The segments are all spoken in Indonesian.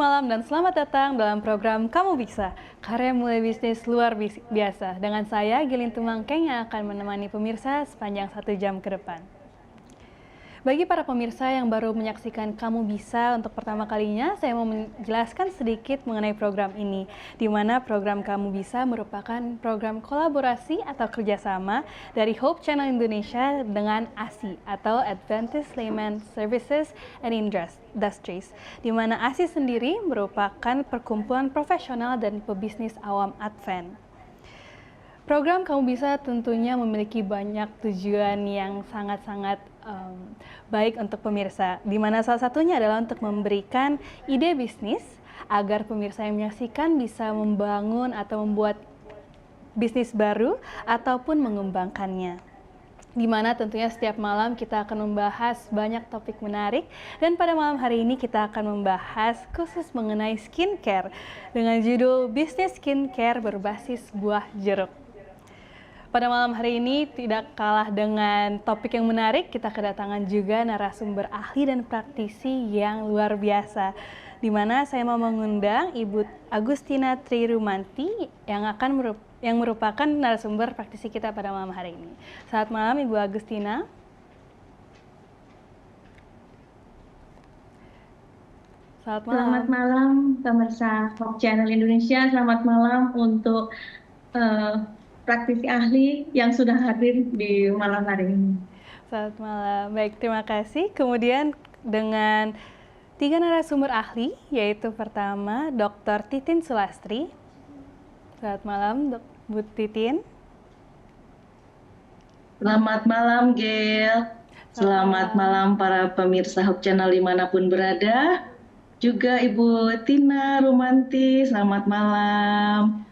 malam dan selamat datang dalam program Kamu Bisa, karya mulai bisnis luar biasa. Dengan saya, Gilin Tumangkeng yang akan menemani pemirsa sepanjang 1 jam ke depan. Bagi para pemirsa yang baru menyaksikan Kamu Bisa untuk pertama kalinya, saya mau menjelaskan sedikit mengenai program ini, di mana program Kamu Bisa merupakan program kolaborasi atau kerjasama dari Hope Channel Indonesia dengan ASI atau Adventist Layman Services and Industries, di mana ASI sendiri merupakan perkumpulan profesional dan pebisnis awam Advent. Program Kamu Bisa tentunya memiliki banyak tujuan yang sangat-sangat baik untuk pemirsa, di mana salah satunya adalah untuk memberikan ide bisnis agar pemirsa yang menyaksikan bisa membangun atau membuat bisnis baru ataupun mengembangkannya. Di mana tentunya setiap malam kita akan membahas banyak topik menarik, dan pada malam hari ini kita akan membahas khusus mengenai skincare dengan judul Bisnis Skincare Berbasis Buah Jeruk. Pada malam hari ini tidak kalah dengan topik yang menarik, kita kedatangan juga narasumber ahli dan praktisi yang luar biasa, di mana saya mau mengundang Ibu Agustina Trirumanti yang merupakan narasumber praktisi kita pada malam hari ini. Selamat malam Ibu Agustina. Selamat malam pemirsa Hope Channel Indonesia. Selamat malam untuk praktisi ahli yang sudah hadir di malam hari ini. Selamat malam. Baik, terima kasih. Kemudian dengan 3 narasumber ahli, yaitu pertama Dr. Titin Sulastri. Selamat malam, Bu Titin. Selamat malam, Gel. Selamat malam para pemirsa Hope Channel dimanapun berada. Juga Ibu Tina Rumanti, selamat malam.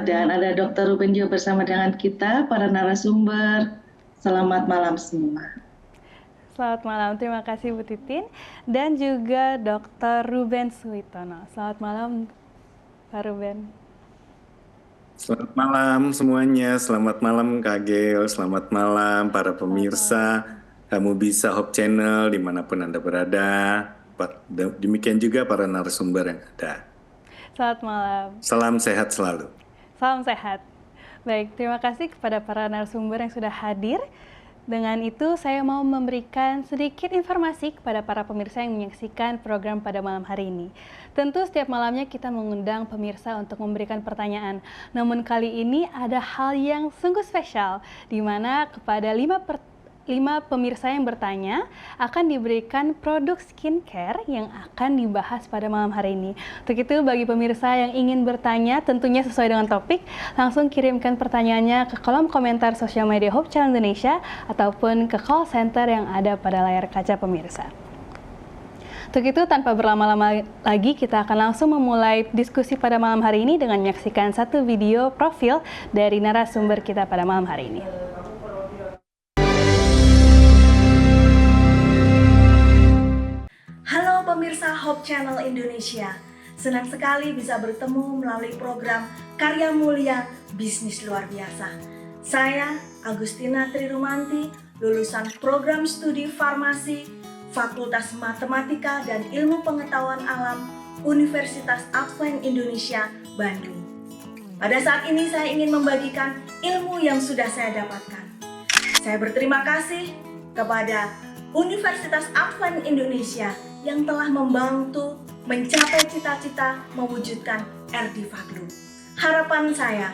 Dan ada Dr. Ruben juga bersama dengan kita, para narasumber. Selamat malam semua. Selamat malam, terima kasih Bu Titin. Dan juga Dr. Ruben Suitono. Selamat malam, Pak Ruben. Selamat malam semuanya, selamat malam Kak Gel, selamat malam para pemirsa Kamu Bisa Hope Channel dimanapun Anda berada. Demikian juga para narasumber yang ada. Selamat malam. Salam sehat selalu. Salam sehat. Baik, terima kasih kepada para narasumber yang sudah hadir. Dengan itu, saya mau memberikan sedikit informasi kepada para pemirsa yang menyaksikan program pada malam hari ini. Tentu setiap malamnya kita mengundang pemirsa untuk memberikan pertanyaan. Namun kali ini ada hal yang sungguh spesial, di mana kepada 5 pemirsa yang bertanya akan diberikan produk skincare yang akan dibahas pada malam hari ini. Untuk itu, bagi pemirsa yang ingin bertanya, tentunya sesuai dengan topik, langsung kirimkan pertanyaannya ke kolom komentar sosial media Hope Channel Indonesia ataupun ke call center yang ada pada layar kaca pemirsa. Untuk itu, tanpa berlama-lama lagi, kita akan langsung memulai diskusi pada malam hari ini dengan menyaksikan satu video profil dari narasumber kita pada malam hari ini. Halo pemirsa Hope Channel Indonesia, senang sekali bisa bertemu melalui program Karya Mulia Bisnis Luar Biasa. Saya Agustina Trirumanti, lulusan program studi farmasi, Fakultas Matematika dan Ilmu Pengetahuan Alam, Universitas Advent Indonesia, Bandung. Pada saat ini saya ingin membagikan ilmu yang sudah saya dapatkan. Saya berterima kasih kepada Universitas Advent Indonesia yang telah membantu mencapai cita-cita mewujudkan RD Faglu. Harapan saya,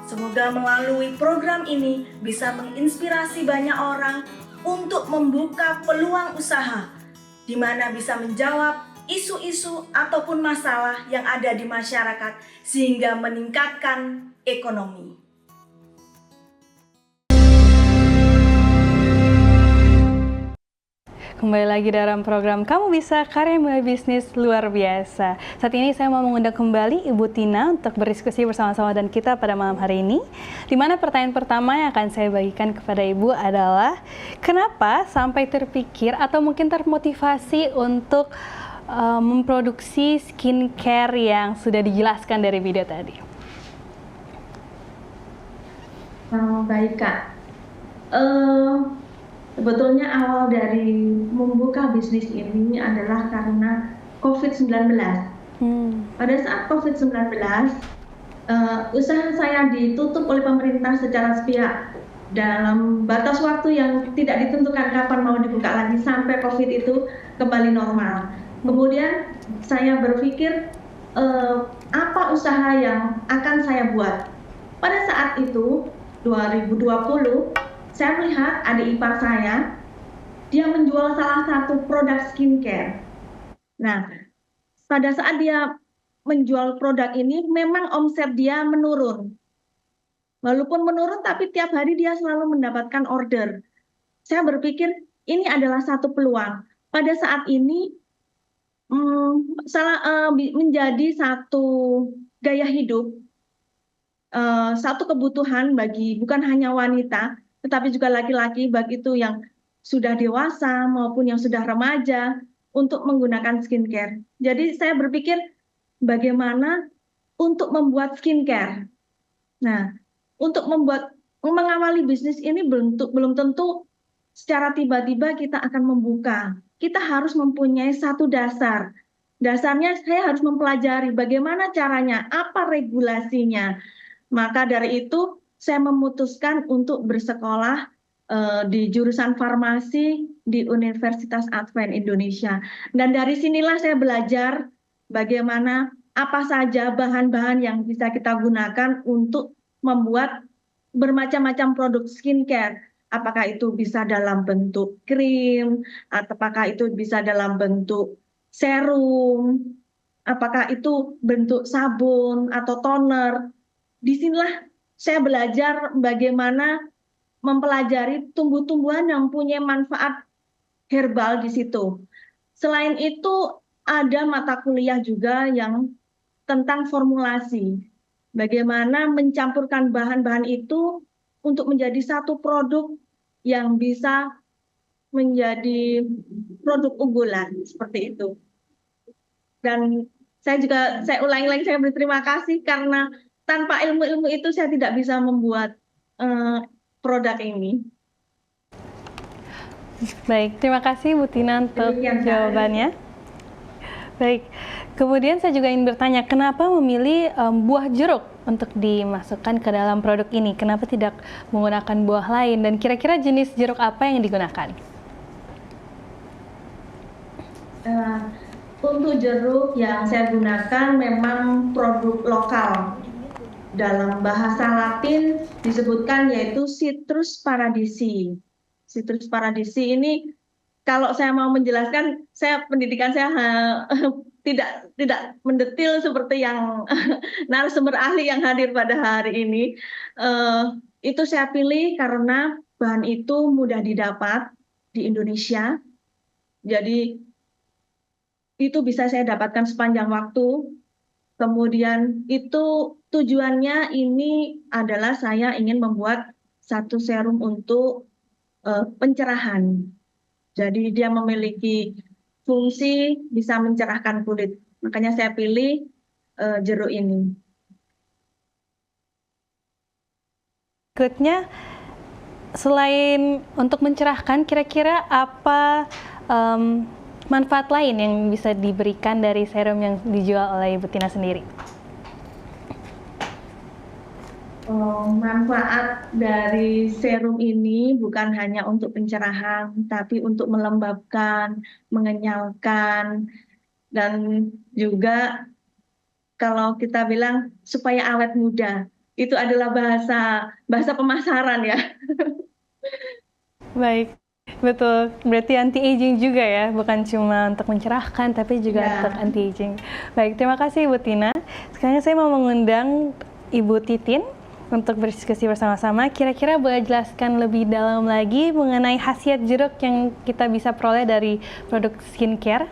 semoga melalui program ini bisa menginspirasi banyak orang untuk membuka peluang usaha, di mana bisa menjawab isu-isu ataupun masalah yang ada di masyarakat sehingga meningkatkan ekonomi. Kembali lagi dalam program Kamu Bisa, karya mulai bisnis luar biasa. Saat ini saya mau mengundang kembali Ibu Tina untuk berdiskusi bersama-sama dan kita pada malam hari ini. Di mana pertanyaan pertama yang akan saya bagikan kepada Ibu adalah, kenapa sampai terpikir atau mungkin termotivasi untuk memproduksi skincare yang sudah dijelaskan dari video tadi? Baik Kak. Sebetulnya awal dari membuka bisnis ini adalah karena COVID-19. Pada saat COVID-19, usaha saya ditutup oleh pemerintah secara sepihak dalam batas waktu yang tidak ditentukan kapan mau dibuka lagi sampai COVID itu kembali normal. Kemudian saya berpikir apa usaha yang akan saya buat. Pada saat itu 2020, saya melihat adik ipar saya, dia menjual salah satu produk skincare. Nah, pada saat dia menjual produk ini, memang omset dia menurun. Walaupun menurun, tapi tiap hari dia selalu mendapatkan order. Saya berpikir ini adalah satu peluang. Pada saat ini menjadi satu gaya hidup, satu kebutuhan bagi bukan hanya wanita, tetapi juga laki-laki, baik itu yang sudah dewasa maupun yang sudah remaja, untuk menggunakan skincare. Jadi saya berpikir bagaimana untuk membuat skincare. Nah, untuk mengawali bisnis ini belum tentu secara tiba-tiba kita akan membuka. Kita harus mempunyai satu dasar. Dasarnya saya harus mempelajari bagaimana caranya, apa regulasinya. Maka dari itu saya memutuskan untuk bersekolah di jurusan farmasi di Universitas Advent Indonesia. Dan dari sinilah saya belajar bagaimana apa saja bahan-bahan yang bisa kita gunakan untuk membuat bermacam-macam produk skincare. Apakah itu bisa dalam bentuk krim, atau apakah itu bisa dalam bentuk serum, apakah itu bentuk sabun atau toner. Disinilah saya belajar bagaimana mempelajari tumbuh-tumbuhan yang punya manfaat herbal di situ. Selain itu ada mata kuliah juga yang tentang formulasi. Bagaimana mencampurkan bahan-bahan itu untuk menjadi satu produk yang bisa menjadi produk unggulan seperti itu. Dan saya ulangi lagi, saya berterima kasih karena tanpa ilmu-ilmu itu saya tidak bisa membuat produk ini. Baik, terima kasih Bu Tina untuk jawabannya. Baik, kemudian saya juga ingin bertanya, kenapa memilih buah jeruk untuk dimasukkan ke dalam produk ini? Kenapa tidak menggunakan buah lain? Dan kira-kira jenis jeruk apa yang digunakan? Untuk jeruk yang saya gunakan memang produk lokal. Dalam bahasa Latin disebutkan yaitu Citrus paradisi. Citrus paradisi ini, kalau saya mau menjelaskan, pendidikan saya tidak mendetil seperti yang narasumber ahli yang hadir pada hari ini. Itu saya pilih karena bahan itu mudah didapat di Indonesia. Jadi itu bisa saya dapatkan sepanjang waktu. Kemudian itu tujuannya ini adalah saya ingin membuat satu serum untuk pencerahan. Jadi dia memiliki fungsi bisa mencerahkan kulit. Makanya saya pilih jeruk ini. Berikutnya, selain untuk mencerahkan, kira-kira apa manfaat lain yang bisa diberikan dari serum yang dijual oleh Ibu Tina sendiri? Manfaat dari serum ini bukan hanya untuk pencerahan, tapi untuk melembabkan, mengenyalkan, dan juga kalau kita bilang supaya awet muda. Itu adalah bahasa pemasaran ya. Baik, betul. Berarti anti-aging juga ya, bukan cuma untuk mencerahkan, tapi juga untuk anti-aging. Baik, terima kasih Ibu Tina. Sekarang saya mau mengundang Ibu Titin untuk berdiskusi bersama-sama. Kira-kira boleh jelaskan lebih dalam lagi mengenai khasiat jeruk yang kita bisa peroleh dari produk skincare?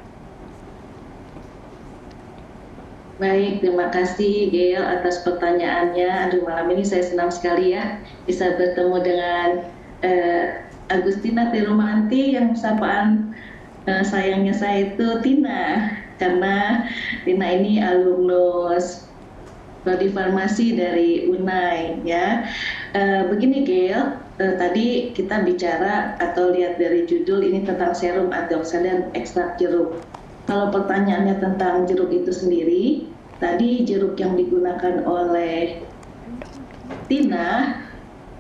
Baik, terima kasih Gail atas pertanyaannya. Aduh, malam ini saya senang sekali ya bisa bertemu dengan Agustina Tirumanti yang sapaan sayangnya saya itu Tina, karena Tina ini alumnus prodi farmasi dari UNAI ya. Begini Gail, tadi kita bicara atau lihat dari judul ini tentang serum antioksidan ekstrak jeruk. Kalau pertanyaannya tentang jeruk itu sendiri, tadi jeruk yang digunakan oleh Tina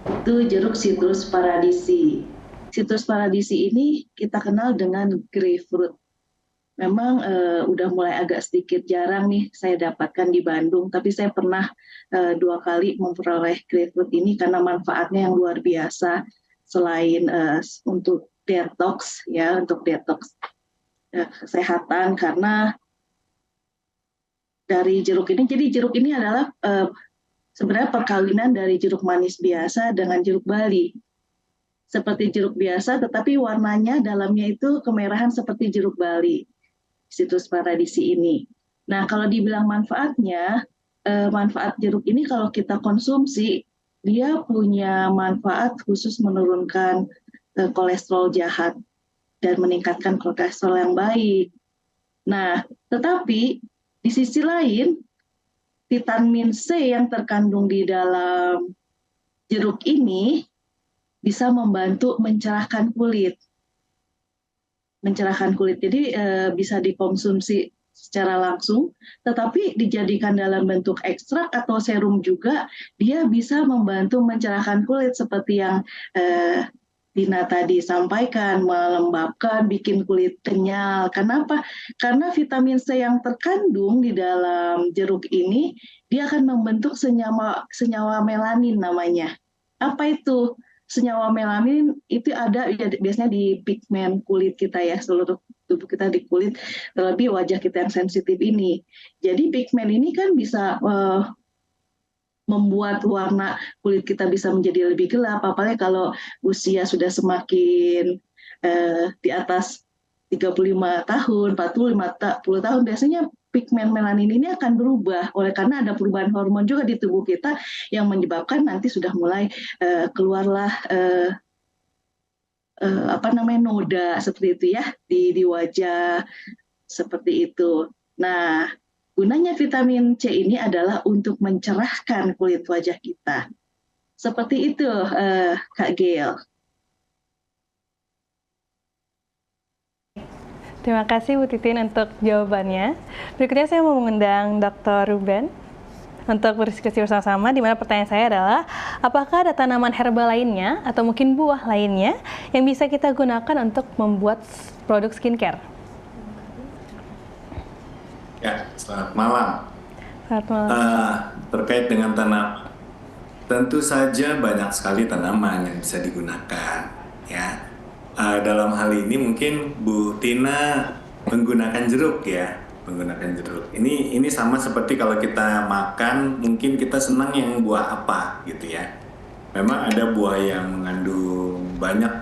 itu jeruk Citrus paradisi. Citrus paradisi ini kita kenal dengan grapefruit. Memang udah mulai agak sedikit jarang nih saya dapatkan di Bandung, tapi saya pernah 2 kali memperoleh grapefruit ini karena manfaatnya yang luar biasa. Selain untuk detox ya, untuk detox kesehatan, karena dari jeruk ini, jadi jeruk ini adalah sebenarnya perkawinan dari jeruk manis biasa dengan jeruk Bali. Seperti jeruk biasa, tetapi warnanya dalamnya itu kemerahan seperti jeruk Bali, Citrus paradisi ini. Nah, kalau dibilang manfaatnya, manfaat jeruk ini kalau kita konsumsi, dia punya manfaat khusus menurunkan kolesterol jahat dan meningkatkan kolesterol yang baik. Nah, tetapi di sisi lain, vitamin C yang terkandung di dalam jeruk ini bisa membantu mencerahkan kulit. Mencerahkan kulit, jadi bisa dikonsumsi secara langsung, tetapi dijadikan dalam bentuk ekstrak atau serum juga, dia bisa membantu mencerahkan kulit seperti yang Dina tadi sampaikan, melembabkan, bikin kulit kenyal. Kenapa? Karena vitamin C yang terkandung di dalam jeruk ini, dia akan membentuk senyawa melanin namanya. Apa itu? Senyawa melanin itu ada biasanya di pigmen kulit kita ya, seluruh tubuh kita di kulit, terlebih wajah kita yang sensitif ini. Jadi pigmen ini kan bisa membuat warna kulit kita bisa menjadi lebih gelap, apalagi kalau usia sudah semakin di atas 35 tahun, 40 tahun, biasanya pigmen melanin ini akan berubah oleh karena ada perubahan hormon juga di tubuh kita yang menyebabkan nanti sudah mulai keluarlah noda seperti itu ya di wajah seperti itu. Nah, gunanya vitamin C ini adalah untuk mencerahkan kulit wajah kita. Seperti itu, Kak Gail. Terima kasih Bu Titin untuk jawabannya. Berikutnya saya mau mengundang Dr. Ruben untuk berdiskusi bersama-sama, di mana pertanyaan saya adalah, apakah ada tanaman herbal lainnya atau mungkin buah lainnya yang bisa kita gunakan untuk membuat produk skincare? Ya, selamat malam. Selamat malam. Terkait dengan tanaman, tentu saja banyak sekali tanaman yang bisa digunakan. Ya, dalam hal ini mungkin Bu Tina menggunakan jeruk ya, menggunakan jeruk. Ini sama seperti kalau kita makan, mungkin kita senang yang buah apa gitu ya. Memang ada buah yang mengandung banyak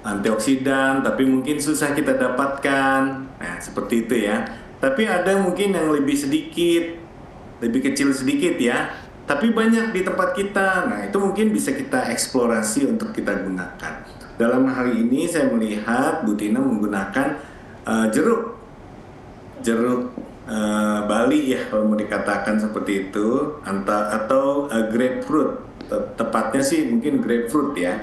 antioksidan, tapi mungkin susah kita dapatkan. Nah, seperti itu ya. Tapi ada mungkin yang lebih sedikit, lebih kecil sedikit ya, tapi banyak di tempat kita. Nah, itu mungkin bisa kita eksplorasi untuk kita gunakan. Dalam hal ini saya melihat Bu Tina menggunakan jeruk Bali ya, kalau mau dikatakan seperti itu, atau grapefruit. Tepatnya sih mungkin grapefruit ya,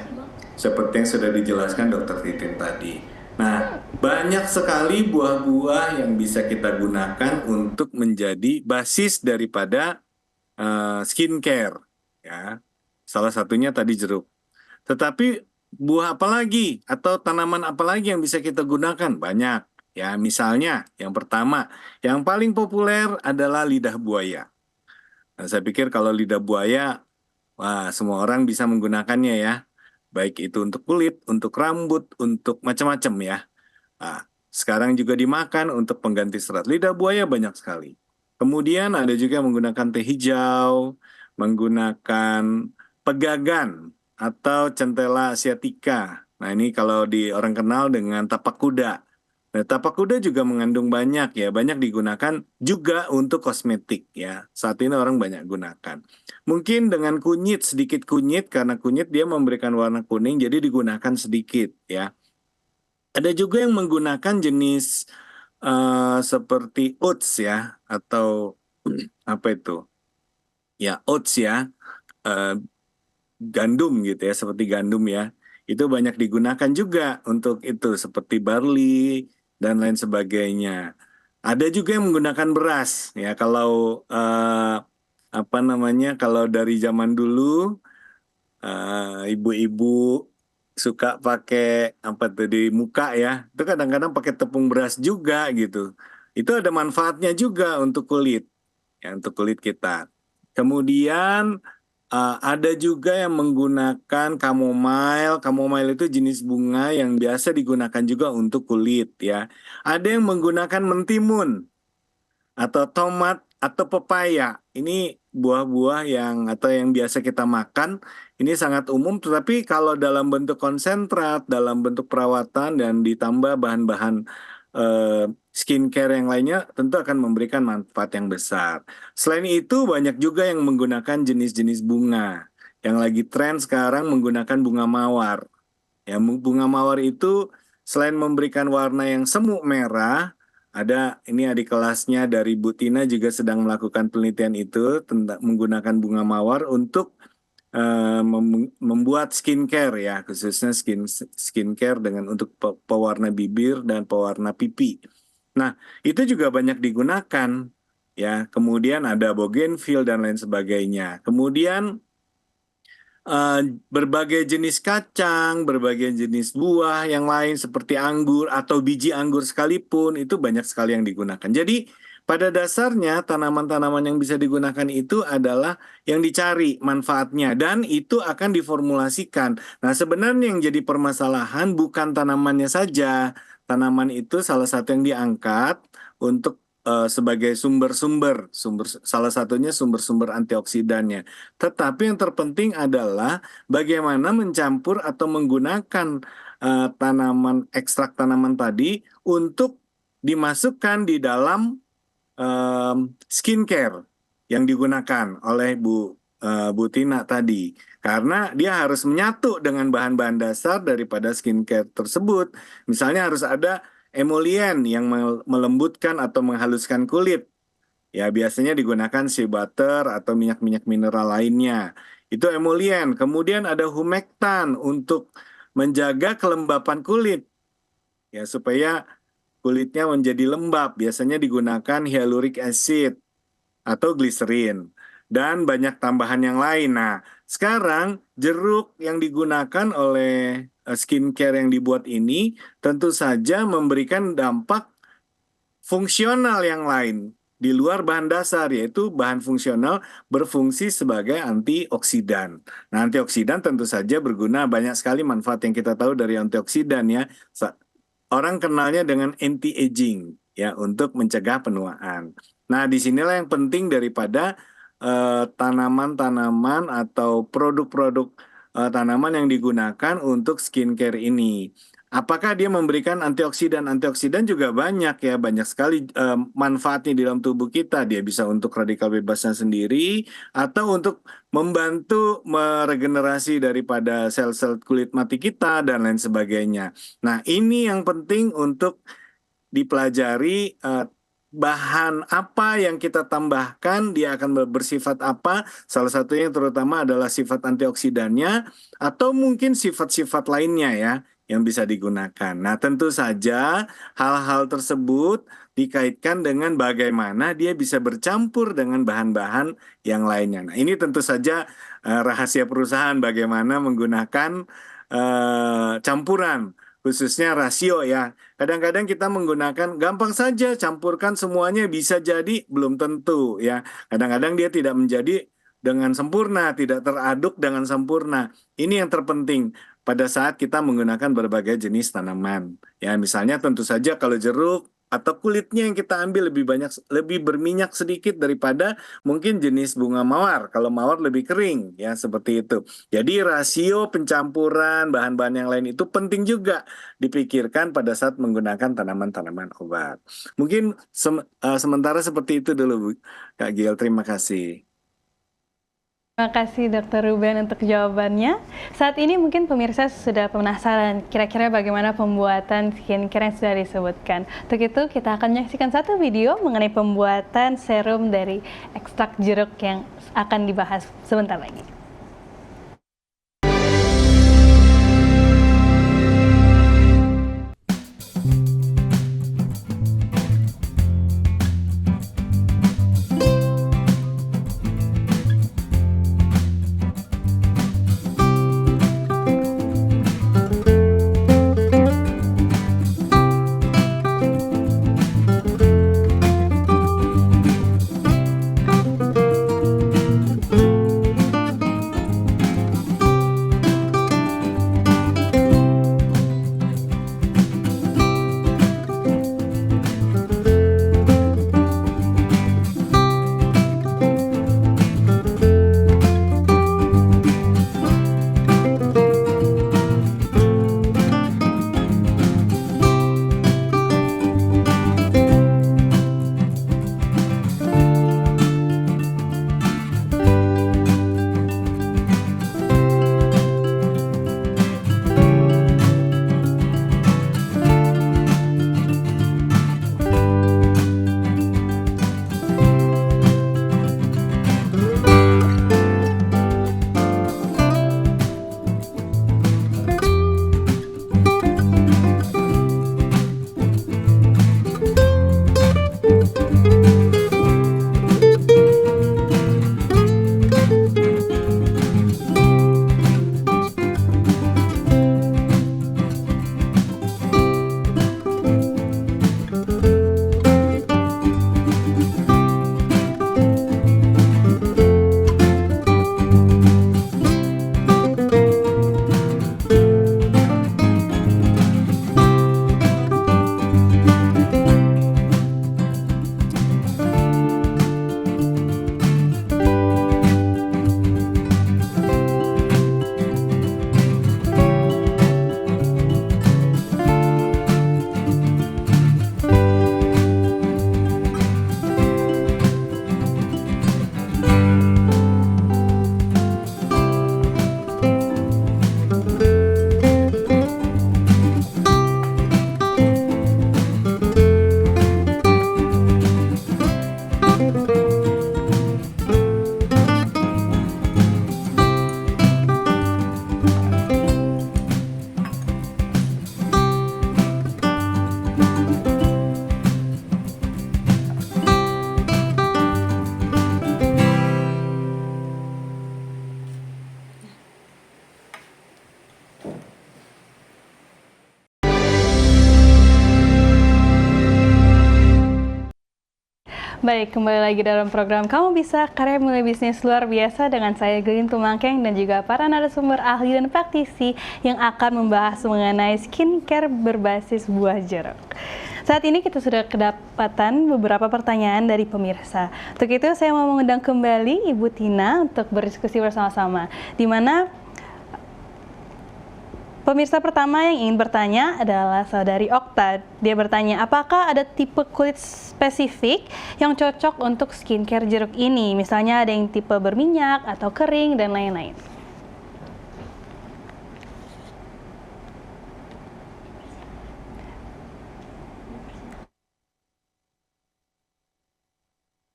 seperti yang sudah dijelaskan Dr. Titin tadi. Nah, banyak sekali buah-buah yang bisa kita gunakan untuk menjadi basis daripada skincare ya. Salah satunya tadi jeruk. Tetapi buah apa lagi atau tanaman apa lagi yang bisa kita gunakan? Banyak ya. Misalnya yang pertama, yang paling populer adalah lidah buaya. Nah, saya pikir kalau lidah buaya, wah, semua orang bisa menggunakannya ya. Baik itu untuk kulit, untuk rambut, untuk macam-macam ya. Nah, sekarang juga dimakan untuk pengganti serat. Lidah buaya banyak sekali. Kemudian ada juga yang menggunakan teh hijau, menggunakan pegagan atau centella asiatica. Nah, ini kalau di orang kenal dengan tapak kuda. Nah, tapak kuda juga mengandung banyak ya, banyak digunakan juga untuk kosmetik ya. Saat ini orang banyak gunakan. Mungkin dengan kunyit, sedikit kunyit, karena kunyit dia memberikan warna kuning, jadi digunakan sedikit ya. Ada juga yang menggunakan jenis seperti oats ya, atau apa itu? Ya, oats ya. Gandum gitu ya, seperti gandum ya. Itu banyak digunakan juga untuk itu, seperti barley, dan lain sebagainya. Ada juga yang menggunakan beras ya. Kalau kalau dari zaman dulu ibu-ibu suka pakai apa tuh di muka ya, itu kadang-kadang pakai tepung beras juga gitu. Itu ada manfaatnya juga untuk kulit, ya untuk kulit kita. Kemudian ada juga yang menggunakan chamomile. Chamomile itu jenis bunga yang biasa digunakan juga untuk kulit ya. Ada yang menggunakan mentimun atau tomat atau pepaya. Ini buah-buah atau yang biasa kita makan. Ini sangat umum, tetapi kalau dalam bentuk konsentrat, dalam bentuk perawatan dan ditambah bahan-bahan skincare yang lainnya, tentu akan memberikan manfaat yang besar. Selain itu, banyak juga yang menggunakan jenis-jenis bunga. Yang lagi tren sekarang menggunakan bunga mawar. Ya, bunga mawar itu selain memberikan warna yang semu merah, ini adik kelasnya dari Bu Tina juga sedang melakukan penelitian itu tentang menggunakan bunga mawar untuk membuat skincare ya, khususnya skincare untuk pewarna bibir dan pewarna pipi. Nah, itu juga banyak digunakan ya. Kemudian ada bougainville dan lain sebagainya. Kemudian berbagai jenis kacang, berbagai jenis buah yang lain seperti anggur atau biji anggur sekalipun itu banyak sekali yang digunakan. Jadi pada dasarnya tanaman-tanaman yang bisa digunakan itu adalah yang dicari manfaatnya dan itu akan diformulasikan. Nah, sebenarnya yang jadi permasalahan bukan tanamannya saja. Tanaman itu salah satu yang diangkat untuk sebagai sumber-sumber, salah satunya sumber-sumber antioksidannya. Tetapi yang terpenting adalah bagaimana mencampur atau menggunakan ekstrak tanaman tadi untuk dimasukkan di dalam skincare yang digunakan oleh Bu Tina tadi. Karena dia harus menyatu dengan bahan-bahan dasar daripada skincare tersebut. Misalnya harus ada emollient yang melembutkan atau menghaluskan kulit. Ya, biasanya digunakan shea butter atau minyak-minyak mineral lainnya. Itu emollient. Kemudian ada humectant untuk menjaga kelembapan kulit. Ya, supaya kulitnya menjadi lembab. Biasanya digunakan hyaluronic acid atau glycerin. Dan banyak tambahan yang lain. Nah, sekarang jeruk yang digunakan oleh skincare yang dibuat ini tentu saja memberikan dampak fungsional yang lain di luar bahan dasar, yaitu bahan fungsional berfungsi sebagai antioksidan. Nah, antioksidan tentu saja berguna, banyak sekali manfaat yang kita tahu dari antioksidan ya. Orang kenalnya dengan anti-aging ya, untuk mencegah penuaan. Nah, disinilah yang penting daripada tanaman-tanaman atau produk-produk tanaman yang digunakan untuk skincare ini. Apakah dia memberikan antioksidan? Antioksidan juga banyak ya, banyak sekali manfaatnya di dalam tubuh kita. Dia bisa untuk radikal bebasnya sendiri atau untuk membantu meregenerasi daripada sel-sel kulit mati kita dan lain sebagainya. Nah, ini yang penting untuk dipelajari, bahan apa yang kita tambahkan, dia akan bersifat apa. Salah satunya terutama adalah sifat antioksidannya atau mungkin sifat-sifat lainnya ya yang bisa digunakan. Nah, tentu saja hal-hal tersebut dikaitkan dengan bagaimana dia bisa bercampur dengan bahan-bahan yang lainnya. Nah, ini tentu saja rahasia perusahaan bagaimana menggunakan campuran, khususnya rasio ya. Kadang-kadang kita menggunakan gampang saja, campurkan semuanya, bisa jadi belum tentu ya. Kadang-kadang dia tidak menjadi dengan sempurna, tidak teraduk dengan sempurna. Ini yang terpenting pada saat kita menggunakan berbagai jenis tanaman. Ya, misalnya tentu saja kalau jeruk atau kulitnya yang kita ambil lebih berminyak sedikit daripada mungkin jenis bunga mawar. Kalau mawar lebih kering ya, seperti itu. Jadi rasio pencampuran bahan-bahan yang lain itu penting juga dipikirkan pada saat menggunakan tanaman-tanaman obat. Mungkin sementara seperti itu dulu Bu Kak Giel, terima kasih. Terima kasih Dr. Ruben untuk jawabannya. Saat ini mungkin pemirsa sudah penasaran kira-kira bagaimana pembuatan skincare yang sudah disebutkan. Untuk itu kita akan menyaksikan satu video mengenai pembuatan serum dari ekstrak jeruk yang akan dibahas sebentar lagi. Baik, kembali lagi dalam program Kamu Bisa, karya mulai bisnis luar biasa dengan saya Gelin Tumangkeng dan juga para narasumber ahli dan praktisi yang akan membahas mengenai skincare berbasis buah jeruk. Saat ini kita sudah kedapatan beberapa pertanyaan dari pemirsa. Untuk itu saya mau mengundang kembali Ibu Tina untuk berdiskusi bersama-sama, di mana pemirsa pertama yang ingin bertanya adalah saudari Okta. Dia bertanya, apakah ada tipe kulit spesifik yang cocok untuk skincare jeruk ini? Misalnya ada yang tipe berminyak atau kering dan lain-lain.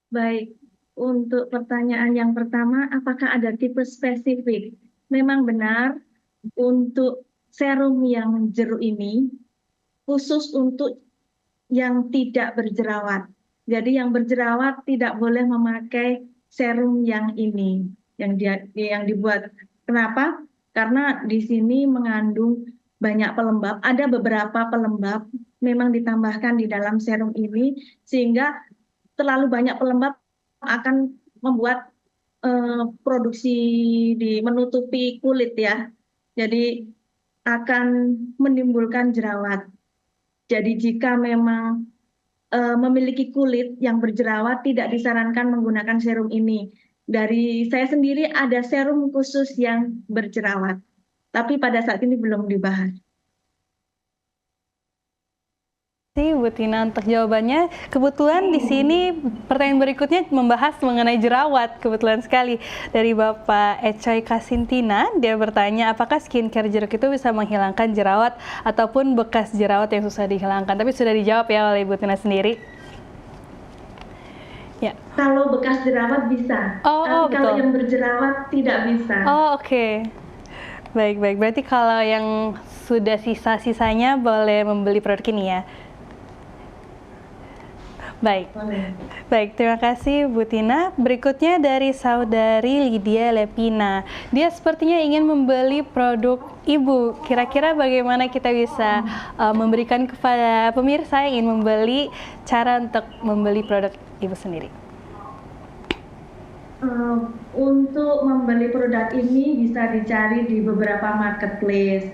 Baik, untuk pertanyaan yang pertama, apakah ada tipe spesifik? Memang benar, untuk serum yang jeruk ini khusus untuk yang tidak berjerawat. Jadi yang berjerawat tidak boleh memakai serum yang ini, yang dibuat. Kenapa? Karena di sini mengandung banyak pelembab. Ada beberapa pelembab memang ditambahkan di dalam serum ini, sehingga terlalu banyak pelembab akan membuat produksi menutupi kulit ya. Jadi akan menimbulkan jerawat. Jadi jika memang memiliki kulit yang berjerawat, tidak disarankan menggunakan serum ini. Dari saya sendiri ada serum khusus yang berjerawat, tapi pada saat ini belum dibahas. Bu Tina untuk jawabannya. Kebetulan di sini pertanyaan berikutnya membahas mengenai jerawat. Kebetulan sekali dari Bapak Ecoy Kasintina, dia bertanya apakah skincare jeruk itu bisa menghilangkan jerawat ataupun bekas jerawat yang susah dihilangkan. Tapi sudah dijawab ya oleh Bu Tina sendiri. Ya. Kalau bekas jerawat bisa, tapi kalau yang berjerawat tidak bisa. Oh, oke. Baik. Berarti kalau yang sudah sisa-sisanya boleh membeli produk ini ya. Baik, terima kasih Bu Tina. Berikutnya dari saudari Lydia Lepina. Dia sepertinya ingin membeli produk Ibu. Kira-kira bagaimana kita bisa memberikan kepada pemirsa yang ingin membeli cara untuk membeli produk Ibu sendiri? Untuk membeli produk ini bisa dicari di beberapa marketplace.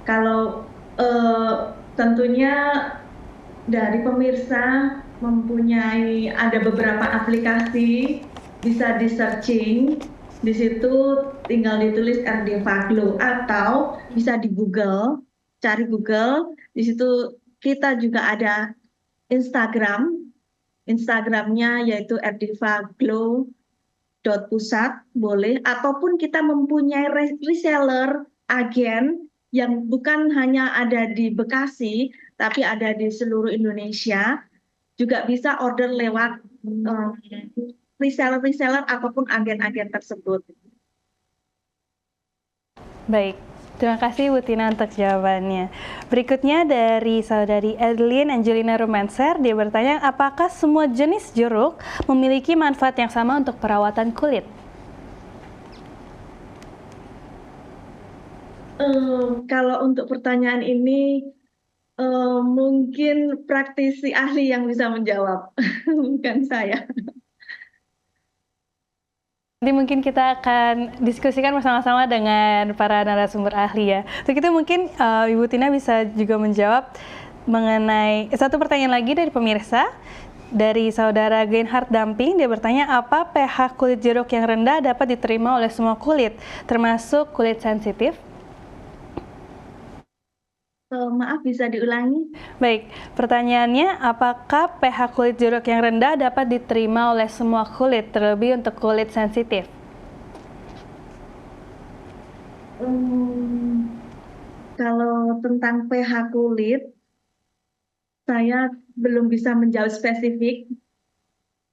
Kalau tentunya dari pemirsa ada beberapa aplikasi, bisa di searching, di situ tinggal ditulis RDV Glow atau bisa di Google, cari Google, di situ kita juga ada Instagramnya yaitu rdvglow.pusat boleh, ataupun kita mempunyai reseller, agen yang bukan hanya ada di Bekasi, tapi ada di seluruh Indonesia. Juga bisa order lewat reseller ataupun agen-agen tersebut. Baik, terima kasih Bu Tina untuk jawabannya. Berikutnya dari saudari Adeline Angelina Romancer, dia bertanya apakah semua jenis jeruk memiliki manfaat yang sama untuk perawatan kulit? Kalau untuk pertanyaan ini mungkin praktisi ahli yang bisa menjawab, bukan saya. Nanti mungkin kita akan diskusikan bersama-sama dengan para narasumber ahli ya. Untuk itu mungkin Ibu Tina bisa juga menjawab mengenai satu pertanyaan lagi dari pemirsa. Dari saudara Genhard Damping, dia bertanya apa pH kulit jeruk yang rendah dapat diterima oleh semua kulit, termasuk kulit sensitif? Maaf, bisa diulangi? Baik, pertanyaannya apakah pH kulit jeruk yang rendah dapat diterima oleh semua kulit, terlebih untuk kulit sensitif? Kalau tentang pH kulit, saya belum bisa menjawab spesifik,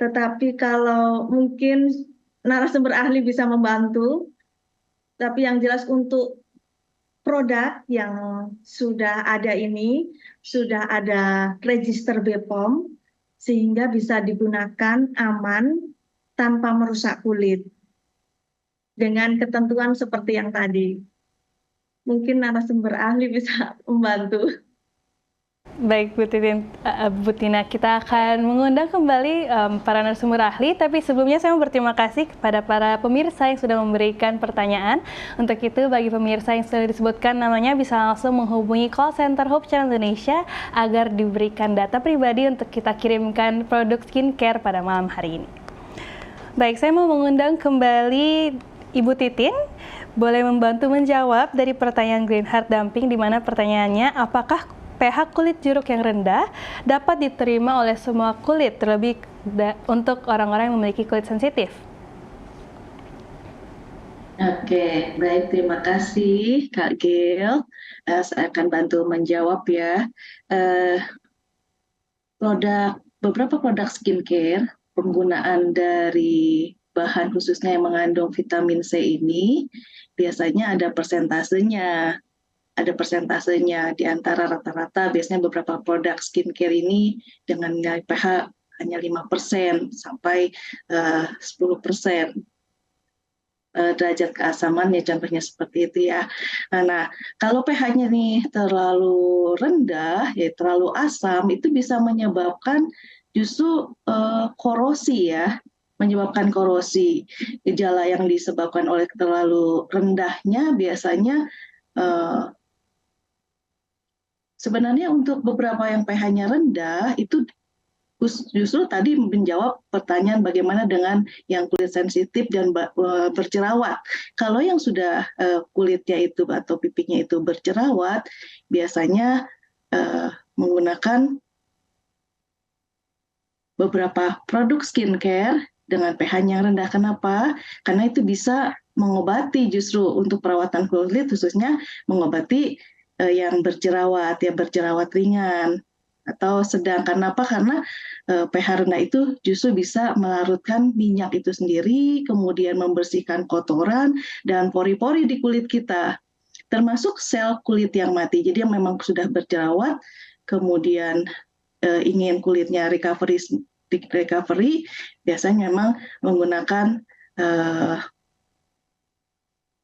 tetapi kalau mungkin narasumber ahli bisa membantu, tapi yang jelas untuk produk yang sudah ada ini, sudah ada register BPOM, sehingga bisa digunakan aman tanpa merusak kulit. Dengan ketentuan seperti yang tadi. Mungkin narasumber ahli bisa membantu. Baik Bu Tina, kita akan mengundang kembali para narasumber ahli, tapi sebelumnya saya mau berterima kasih kepada para pemirsa yang sudah memberikan pertanyaan. Untuk itu, bagi pemirsa yang sudah disebutkan namanya bisa langsung menghubungi call center Hope Channel Indonesia agar diberikan data pribadi untuk kita kirimkan produk skincare pada malam hari ini. Baik, saya mau mengundang kembali Ibu Titin, boleh membantu menjawab dari pertanyaan Greenheart Dumping, di mana pertanyaannya, apakah pH kulit jeruk yang rendah dapat diterima oleh semua kulit, terlebih untuk orang-orang yang memiliki kulit sensitif? Oke, baik, terima kasih Kak Gil. Saya akan bantu menjawab ya. Beberapa produk skincare, penggunaan dari bahan khususnya yang mengandung vitamin C ini biasanya ada persentasenya. Di antara rata-rata biasanya beberapa produk skincare ini dengan nilai pH hanya 5% sampai 10% derajat keasamannya, contohnya seperti itu ya. Nah, kalau pH-nya nih terlalu rendah, ya terlalu asam, itu bisa menyebabkan justru korosi ya, menyebabkan korosi. Gejala yang disebabkan oleh terlalu rendahnya biasanya sebenarnya untuk beberapa yang pH-nya rendah itu justru tadi menjawab pertanyaan bagaimana dengan yang kulit sensitif dan berjerawat. Kalau yang sudah kulitnya itu atau pipinya itu berjerawat, biasanya menggunakan beberapa produk skincare dengan pH-nya rendah. Kenapa? Karena itu bisa mengobati justru untuk perawatan kulit, khususnya mengobati yang berjerawat ringan atau sedang. Kenapa? Karena pH rendah itu justru bisa melarutkan minyak itu sendiri, kemudian membersihkan kotoran dan pori-pori di kulit kita, termasuk sel kulit yang mati. Jadi yang memang sudah berjerawat, kemudian ingin kulitnya recovery, biasanya memang menggunakan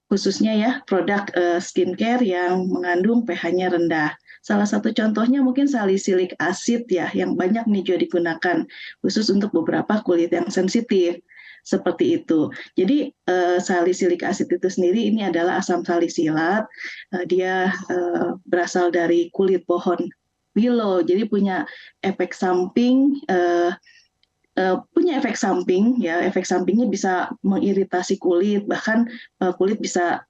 khususnya ya produk skincare yang mengandung pH-nya rendah. Salah satu contohnya mungkin salisilik acid ya, yang banyak nih juga digunakan khusus untuk beberapa kulit yang sensitif seperti itu. Jadi salisilik acid itu sendiri ini adalah asam salisilat, dia berasal dari kulit pohon willow, jadi punya efek samping. Ya, efek sampingnya bisa mengiritasi kulit, bahkan kulit bisa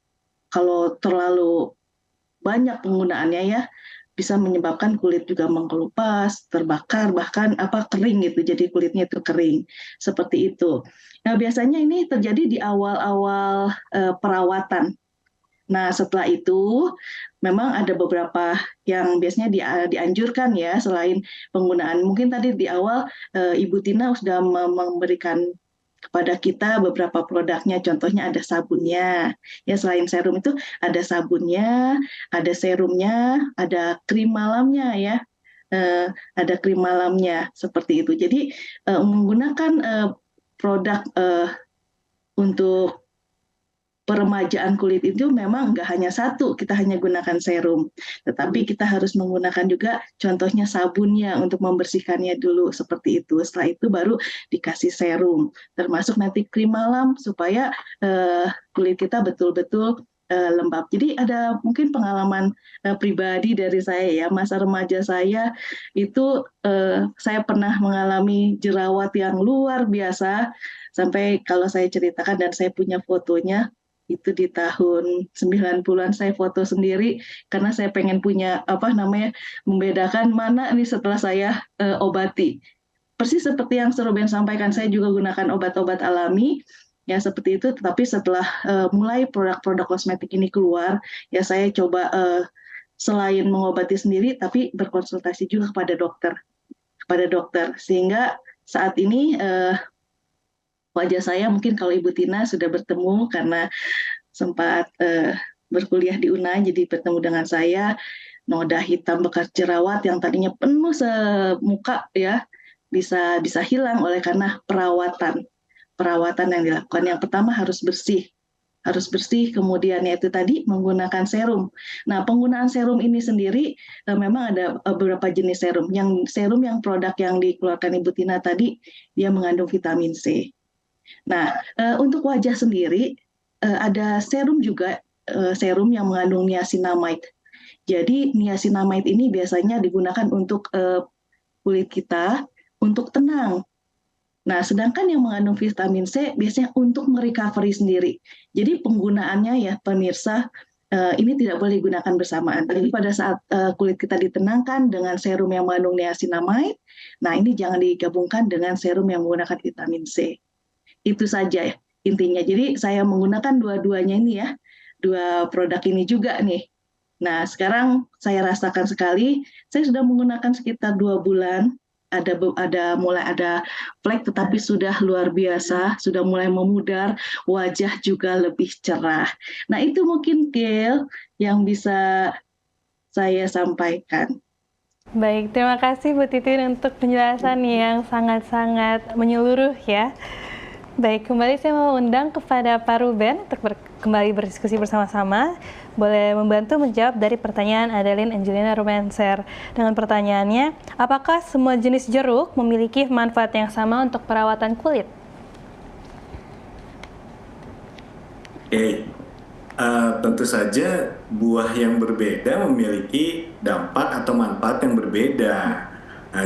kalau terlalu banyak penggunaannya ya bisa menyebabkan kulit juga mengelupas, terbakar, bahkan kering gitu, jadi kulitnya itu kering seperti itu. Nah, biasanya ini terjadi di awal-awal perawatan. Nah, setelah itu memang ada beberapa yang biasanya dianjurkan ya, selain penggunaan. Mungkin tadi di awal Ibu Tina sudah memberikan kepada kita beberapa produknya, contohnya ada sabunnya. Ya, selain serum itu ada sabunnya, ada serumnya, ada krim malamnya ya. Ada krim malamnya seperti itu. Jadi menggunakan produk untuk peremajaan kulit itu memang nggak hanya satu, kita hanya gunakan serum, tetapi kita harus menggunakan juga contohnya sabunnya untuk membersihkannya dulu seperti itu. Setelah itu baru dikasih serum, termasuk nanti krim malam supaya kulit kita betul-betul lembab. Jadi ada mungkin pengalaman pribadi dari saya ya, masa remaja saya itu saya pernah mengalami jerawat yang luar biasa, sampai kalau saya ceritakan dan saya punya fotonya, itu di tahun 90-an saya foto sendiri karena saya pengen punya membedakan mana nih setelah saya obati. Persis seperti yang Ruben sampaikan, saya juga gunakan obat-obat alami ya seperti itu, tetapi setelah mulai produk-produk kosmetik ini keluar ya, saya coba selain mengobati sendiri tapi berkonsultasi juga kepada dokter sehingga saat ini wajah saya, mungkin kalau Ibu Tina sudah bertemu karena sempat berkuliah di UNA, jadi bertemu dengan saya, noda hitam bekas jerawat yang tadinya penuh semuka ya bisa hilang oleh karena perawatan yang dilakukan. Yang pertama harus bersih harus bersih, kemudian yaitu tadi menggunakan serum. Nah, penggunaan serum ini sendiri memang ada beberapa jenis serum. Serum yang produk yang dikeluarkan Ibu Tina tadi, dia mengandung vitamin C. Nah, untuk wajah sendiri ada serum juga, serum yang mengandung niacinamide. Jadi niacinamide ini biasanya digunakan untuk kulit kita untuk tenang. Nah, sedangkan yang mengandung vitamin C biasanya untuk merecovery sendiri. Jadi penggunaannya ya pemirsa, ini tidak boleh digunakan bersamaan. Jadi pada saat kulit kita ditenangkan dengan serum yang mengandung niacinamide, nah ini jangan digabungkan dengan serum yang menggunakan vitamin C. Itu saja ya intinya. Jadi saya menggunakan dua-duanya ini ya, dua produk ini juga nih. Nah, sekarang saya rasakan sekali, saya sudah menggunakan sekitar 2 bulan, mulai ada flek tetapi sudah luar biasa, sudah mulai memudar, wajah juga lebih cerah. Nah, itu mungkin Gail yang bisa saya sampaikan. Baik, terima kasih Bu Titin untuk penjelasan yang sangat-sangat menyeluruh ya. Baik, kembali saya mau undang kepada Pak Ruben untuk kembali berdiskusi bersama-sama. Boleh membantu menjawab dari pertanyaan Adeline Angelina Romancer. Dengan pertanyaannya, apakah semua jenis jeruk memiliki manfaat yang sama untuk perawatan kulit? Oke, tentu saja buah yang berbeda memiliki dampak atau manfaat yang berbeda. Nah,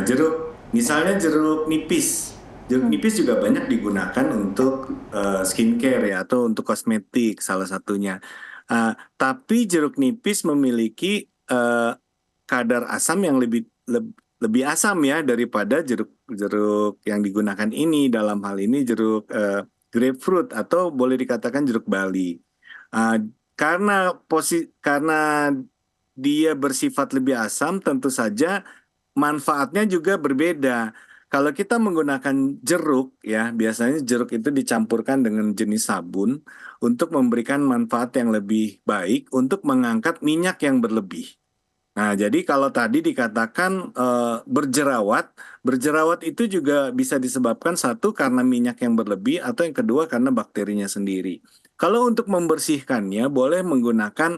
misalnya jeruk nipis. Jeruk nipis juga banyak digunakan untuk skincare ya, atau untuk kosmetik salah satunya. Tapi jeruk nipis memiliki kadar asam yang lebih asam ya daripada jeruk yang digunakan ini. Dalam hal ini jeruk grapefruit atau boleh dikatakan jeruk Bali. Karena dia bersifat lebih asam, tentu saja manfaatnya juga berbeda. Kalau kita menggunakan jeruk ya, biasanya jeruk itu dicampurkan dengan jenis sabun untuk memberikan manfaat yang lebih baik untuk mengangkat minyak yang berlebih. Nah, jadi kalau tadi dikatakan berjerawat itu juga bisa disebabkan satu karena minyak yang berlebih atau yang kedua karena bakterinya sendiri. Kalau untuk membersihkannya boleh menggunakan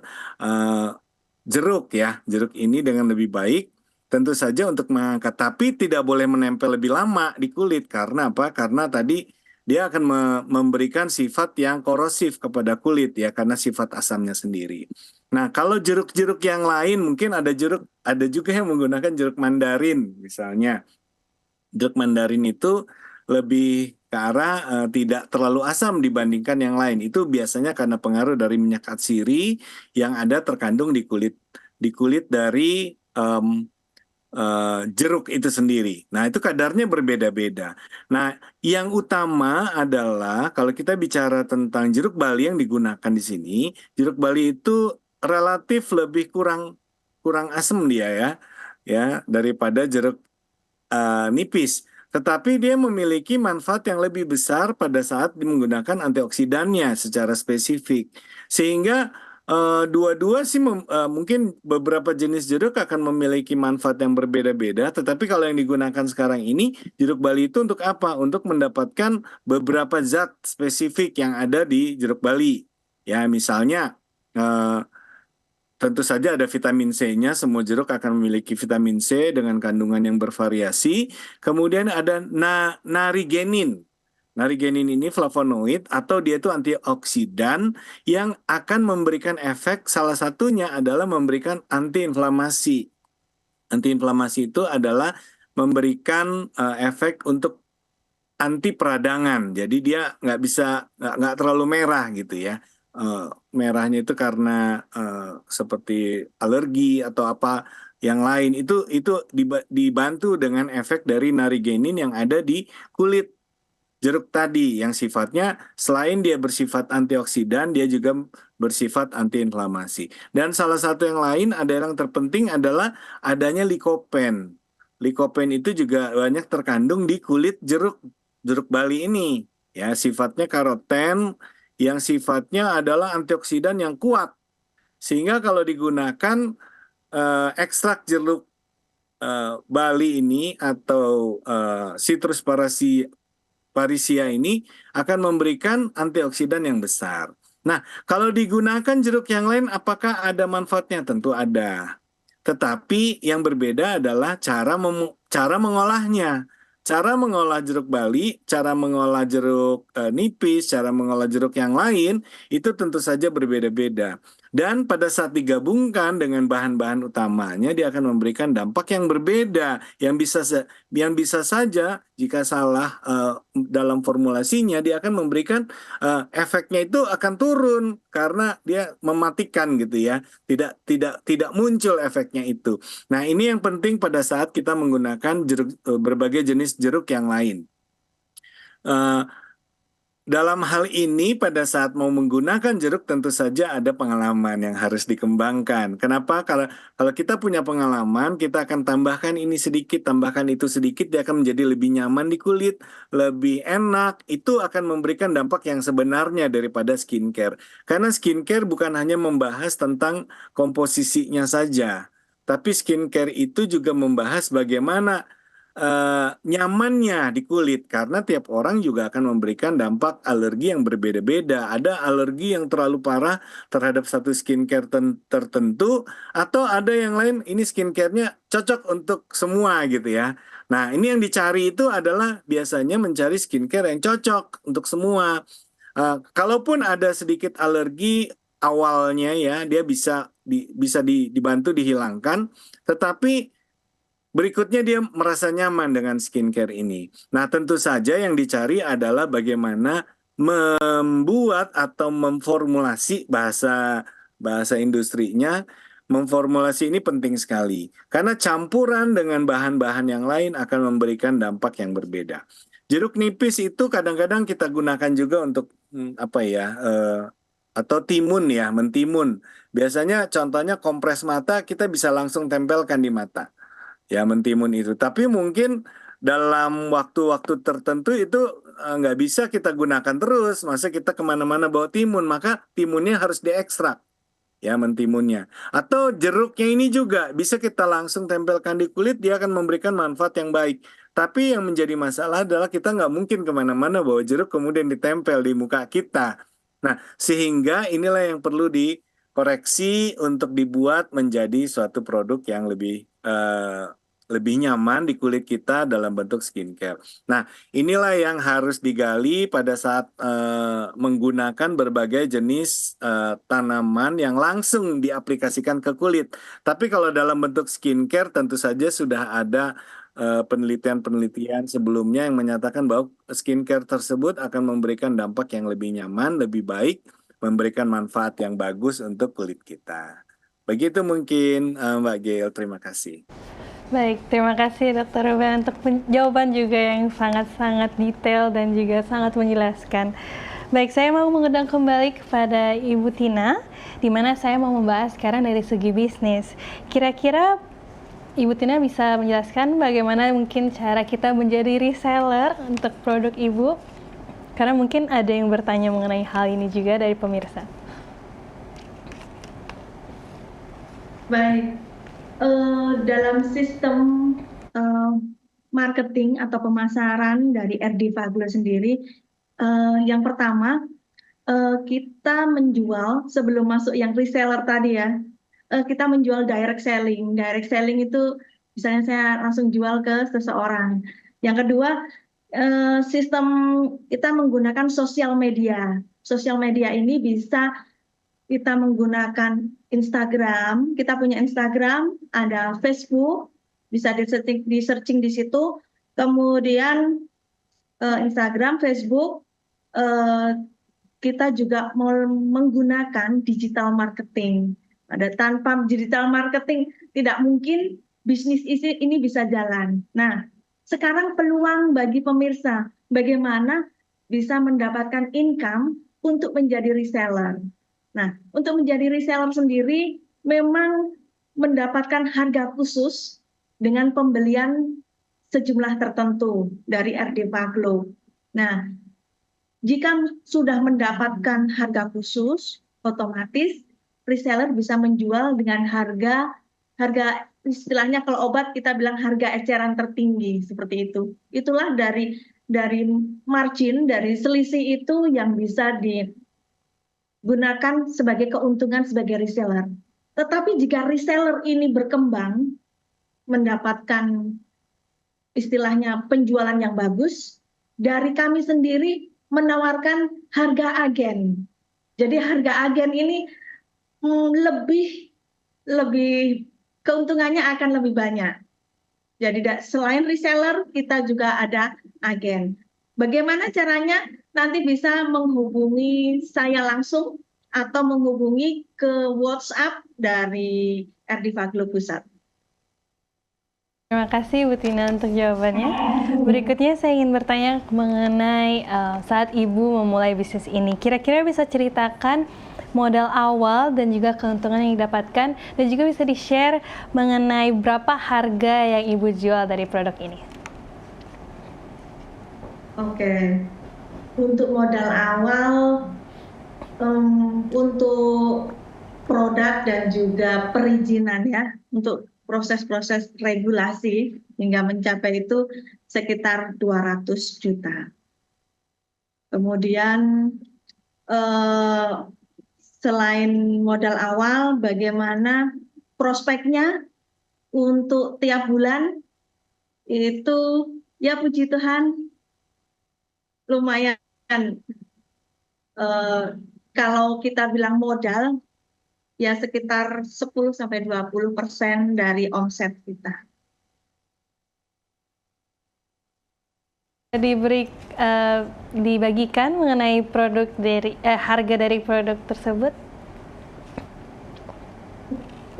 jeruk ya, jeruk ini dengan lebih baik. Tentu saja untuk mengangkat, tapi tidak boleh menempel lebih lama di kulit. Karena apa? Karena tadi dia akan memberikan sifat yang korosif kepada kulit ya, karena sifat asamnya sendiri. Nah, kalau jeruk-jeruk yang lain mungkin ada juga yang menggunakan jeruk mandarin misalnya. Jeruk mandarin itu lebih ke arah tidak terlalu asam dibandingkan yang lain. Itu biasanya karena pengaruh dari minyak atsiri yang ada terkandung di kulit dari jeruk itu sendiri. Nah, itu kadarnya berbeda-beda. Nah, yang utama adalah kalau kita bicara tentang jeruk Bali yang digunakan di sini, jeruk Bali itu relatif lebih kurang asam dia ya daripada jeruk nipis. Tetapi dia memiliki manfaat yang lebih besar pada saat menggunakan antioksidannya secara spesifik. Sehingga dua-dua sih mungkin beberapa jenis jeruk akan memiliki manfaat yang berbeda-beda, tetapi kalau yang digunakan sekarang ini jeruk Bali itu untuk apa? Untuk mendapatkan beberapa zat spesifik yang ada di jeruk Bali. Ya, misalnya tentu saja ada vitamin C-nya, semua jeruk akan memiliki vitamin C dengan kandungan yang bervariasi. Kemudian ada narigenin. Narigenin ini flavonoid atau dia itu antioksidan yang akan memberikan efek, salah satunya adalah memberikan antiinflamasi. Antiinflamasi itu adalah memberikan efek untuk anti peradangan. Jadi dia nggak terlalu merah gitu ya. Merahnya itu karena seperti alergi atau apa yang lain. Itu dibantu dengan efek dari narigenin yang ada di kulit jeruk tadi, yang sifatnya selain dia bersifat antioksidan, dia juga bersifat antiinflamasi. Dan salah satu yang lain, ada yang terpenting adalah adanya likopen. Likopen itu juga banyak terkandung di kulit jeruk Bali ini. Ya, sifatnya karoten, yang sifatnya adalah antioksidan yang kuat. Sehingga kalau digunakan ekstrak jeruk Bali ini atau Citrus parisia ini akan memberikan antioksidan yang besar. Nah, kalau digunakan jeruk yang lain, apakah ada manfaatnya? Tentu ada. Tetapi yang berbeda adalah cara mengolahnya. Cara mengolah jeruk bali, cara mengolah jeruk nipis, cara mengolah jeruk yang lain, itu tentu saja berbeda-beda. Dan pada saat digabungkan dengan bahan-bahan utamanya, dia akan memberikan dampak yang berbeda, yang bisa saja jika salah dalam formulasinya, dia akan memberikan efeknya itu akan turun karena dia mematikan gitu ya, tidak muncul efeknya itu. Nah, ini yang penting pada saat kita menggunakan berbagai jenis jeruk yang lain. Eh, Dalam hal ini, pada saat mau menggunakan jeruk, tentu saja ada pengalaman yang harus dikembangkan. Kenapa? Kalau kita punya pengalaman, kita akan tambahkan ini sedikit, tambahkan itu sedikit, dia akan menjadi lebih nyaman di kulit, lebih enak. Itu akan memberikan dampak yang sebenarnya daripada skincare. Karena skincare bukan hanya membahas tentang komposisinya saja, tapi skincare itu juga membahas bagaimana nyamannya di kulit, karena tiap orang juga akan memberikan dampak alergi yang berbeda-beda. Ada alergi yang terlalu parah terhadap satu skincare tertentu, atau ada yang lain ini skincare-nya cocok untuk semua gitu ya. Nah, ini yang dicari itu adalah biasanya mencari skincare yang cocok untuk semua. Kalaupun ada sedikit alergi awalnya ya, dia bisa dibantu dihilangkan, tetapi berikutnya dia merasa nyaman dengan skincare ini. Nah, tentu saja yang dicari adalah bagaimana membuat atau memformulasi bahasa industrinya. Memformulasi ini penting sekali karena campuran dengan bahan-bahan yang lain akan memberikan dampak yang berbeda. Jeruk nipis itu kadang-kadang kita gunakan juga untuk apa ya? Atau timun ya, mentimun. Biasanya contohnya kompres mata kita bisa langsung tempelkan di mata. Ya, mentimun itu. Tapi mungkin dalam waktu-waktu tertentu itu nggak bisa kita gunakan terus. Masa kita kemana-mana bawa timun, maka timunnya harus diekstrak. Ya, mentimunnya. Atau jeruknya ini juga bisa kita langsung tempelkan di kulit, dia akan memberikan manfaat yang baik. Tapi yang menjadi masalah adalah kita nggak mungkin kemana-mana bawa jeruk kemudian ditempel di muka kita. Nah, sehingga inilah yang perlu dikoreksi untuk dibuat menjadi suatu produk yang lebih nyaman di kulit kita dalam bentuk skincare. Nah, inilah yang harus digali pada saat menggunakan berbagai jenis tanaman yang langsung diaplikasikan ke kulit. Tapi kalau dalam bentuk skincare tentu saja sudah ada penelitian-penelitian sebelumnya yang menyatakan bahwa skincare tersebut akan memberikan dampak yang lebih nyaman, lebih baik, memberikan manfaat yang bagus untuk kulit kita. Begitu mungkin Mbak Gail, terima kasih. Baik, terima kasih Dr. Ruben untuk jawaban juga yang sangat-sangat detail dan juga sangat menjelaskan. Baik, saya mau mengundang kembali kepada Ibu Tina, di mana saya mau membahas sekarang dari segi bisnis. Kira-kira Ibu Tina bisa menjelaskan bagaimana mungkin cara kita menjadi reseller untuk produk Ibu? Karena mungkin ada yang bertanya mengenai hal ini juga dari pemirsa. Baik, dalam sistem marketing atau pemasaran dari RD Faglo sendiri, yang pertama kita menjual sebelum masuk yang reseller tadi ya, kita menjual direct selling. Direct selling itu misalnya saya langsung jual ke seseorang. Yang kedua, sistem kita menggunakan sosial media. Sosial media ini bisa kita menggunakan Instagram, kita punya Instagram, ada Facebook, bisa di searching di situ. Kemudian Instagram, Facebook, kita juga menggunakan digital marketing. Tanpa digital marketing tidak mungkin bisnis ini bisa jalan. Nah, sekarang peluang bagi pemirsa bagaimana bisa mendapatkan income untuk menjadi reseller. Nah, untuk menjadi reseller sendiri memang mendapatkan harga khusus dengan pembelian sejumlah tertentu dari RD Faglo. Nah, jika sudah mendapatkan harga khusus, otomatis reseller bisa menjual dengan harga istilahnya kalau obat kita bilang harga eceran tertinggi seperti itu. Itulah dari margin, dari selisih itu yang bisa gunakan sebagai keuntungan sebagai reseller. Tetapi jika reseller ini berkembang, mendapatkan istilahnya penjualan yang bagus, dari kami sendiri menawarkan harga agen. Jadi harga agen ini lebih keuntungannya akan lebih banyak. Jadi selain reseller, kita juga ada agen. Bagaimana caranya? Nanti bisa menghubungi saya langsung atau menghubungi ke WhatsApp dari RD Faglo Pusat. Terima kasih Bu Tina untuk jawabannya. Berikutnya saya ingin bertanya mengenai saat Ibu memulai bisnis ini. Kira-kira bisa ceritakan modal awal dan juga keuntungan yang didapatkan, dan juga bisa di-share mengenai berapa harga yang Ibu jual dari produk ini. Oke, untuk modal awal, untuk produk dan juga perizinan ya, untuk proses-proses regulasi hingga mencapai itu sekitar 200 juta. Kemudian selain modal awal, bagaimana prospeknya untuk tiap bulan itu ya puji Tuhan lumayan. Kalau kita bilang modal, ya sekitar 10-20% dari omset kita. Dibagikan mengenai produk dari harga dari produk tersebut?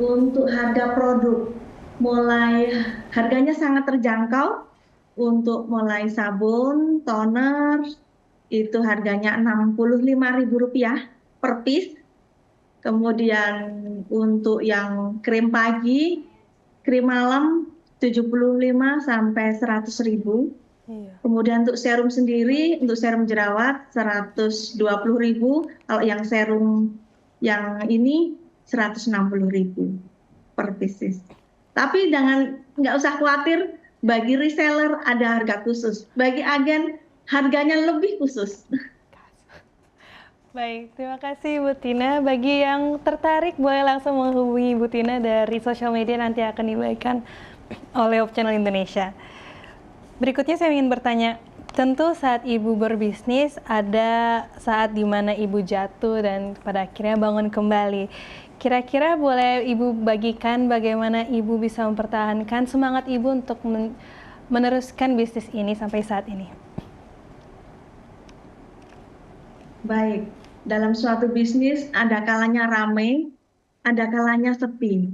Untuk harga produk, mulai harganya sangat terjangkau. Untuk mulai sabun, toner, itu harganya Rp65.000 per piece. Kemudian untuk yang krim pagi, krim malam 75 sampai 100.000. Kemudian untuk serum sendiri, untuk serum jerawat 120.000. Kalau yang serum yang ini 160.000 per pieces. Tapi nggak usah khawatir, bagi reseller ada harga khusus, bagi agen harganya lebih khusus. Baik, terima kasih Bu Tina. Bagi yang tertarik boleh langsung menghubungi Bu Tina dari sosial media, nanti akan dibagikan oleh Hope Channel Indonesia. Berikutnya saya ingin bertanya, tentu saat Ibu berbisnis ada saat di mana Ibu jatuh dan pada akhirnya bangun kembali. Kira-kira boleh Ibu bagikan bagaimana Ibu bisa mempertahankan semangat Ibu untuk meneruskan bisnis ini sampai saat ini? Baik, dalam suatu bisnis ada kalanya ramai, ada kalanya sepi.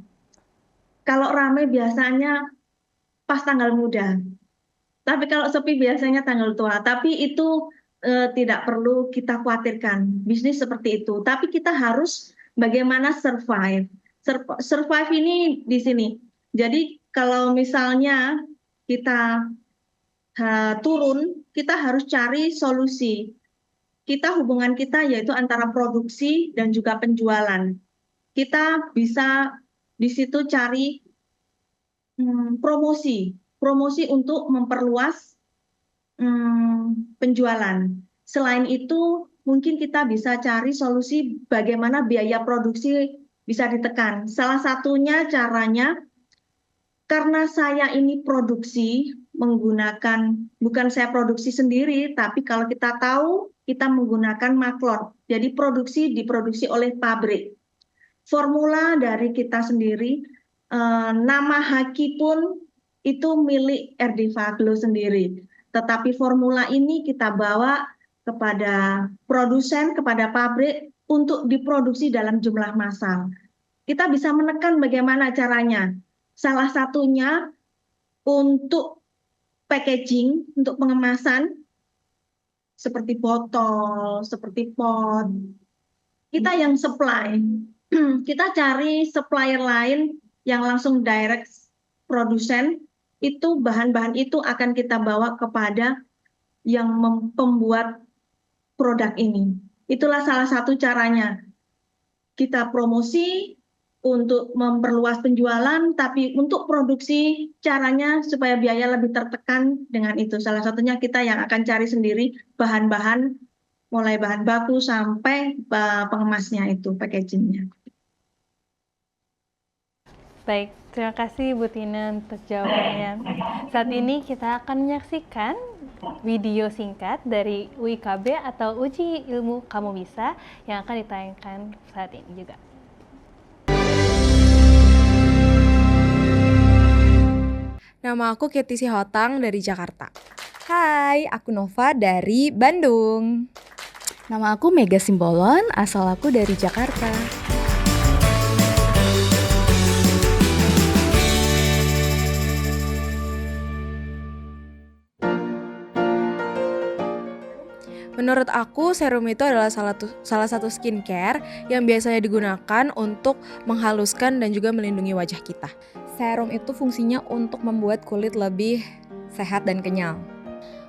Kalau ramai biasanya pas tanggal muda, tapi kalau sepi biasanya tanggal tua. Tapi itu tidak perlu kita khawatirkan, bisnis seperti itu. Tapi kita harus bagaimana survive. Survive ini di sini. Jadi kalau misalnya kita turun, kita harus cari solusi. Hubungan kita yaitu antara produksi dan juga penjualan. Kita bisa di situ cari promosi untuk memperluas penjualan. Selain itu, mungkin kita bisa cari solusi bagaimana biaya produksi bisa ditekan. Salah satunya caranya, karena saya ini produksi menggunakan, bukan saya produksi sendiri, tapi kalau kita tahu, kita menggunakan maklot. Jadi diproduksi oleh pabrik. Formula dari kita sendiri, nama haki pun itu milik RD Faglo sendiri. Tetapi formula ini kita bawa kepada produsen, kepada pabrik untuk diproduksi dalam jumlah massal. Kita bisa menekan bagaimana caranya. Salah satunya untuk packaging, untuk pengemasan, seperti botol, seperti pot. Kita yang supply, kita cari supplier lain yang langsung direct produsen, itu bahan-bahan itu akan kita bawa kepada yang pembuat produk ini. Itulah salah satu caranya. Kita promosi untuk memperluas penjualan, tapi untuk produksi caranya supaya biaya lebih tertekan dengan itu. Salah satunya kita yang akan cari sendiri bahan-bahan mulai bahan baku sampai pengemasnya itu, packagingnya. Baik, terima kasih Bu Tina untuk jawabannya. Saat ini kita akan menyaksikan video singkat dari UIKB atau Uji Ilmu Kamu Bisa yang akan ditayangkan saat ini juga. Nama aku Keti Sihotang dari Jakarta. Hai, aku Nova dari Bandung. Nama aku Mega Simbolon, asal aku dari Jakarta. Menurut aku, serum itu adalah salah satu skincare yang biasanya digunakan untuk menghaluskan dan juga melindungi wajah kita. Serum itu fungsinya untuk membuat kulit lebih sehat dan kenyal.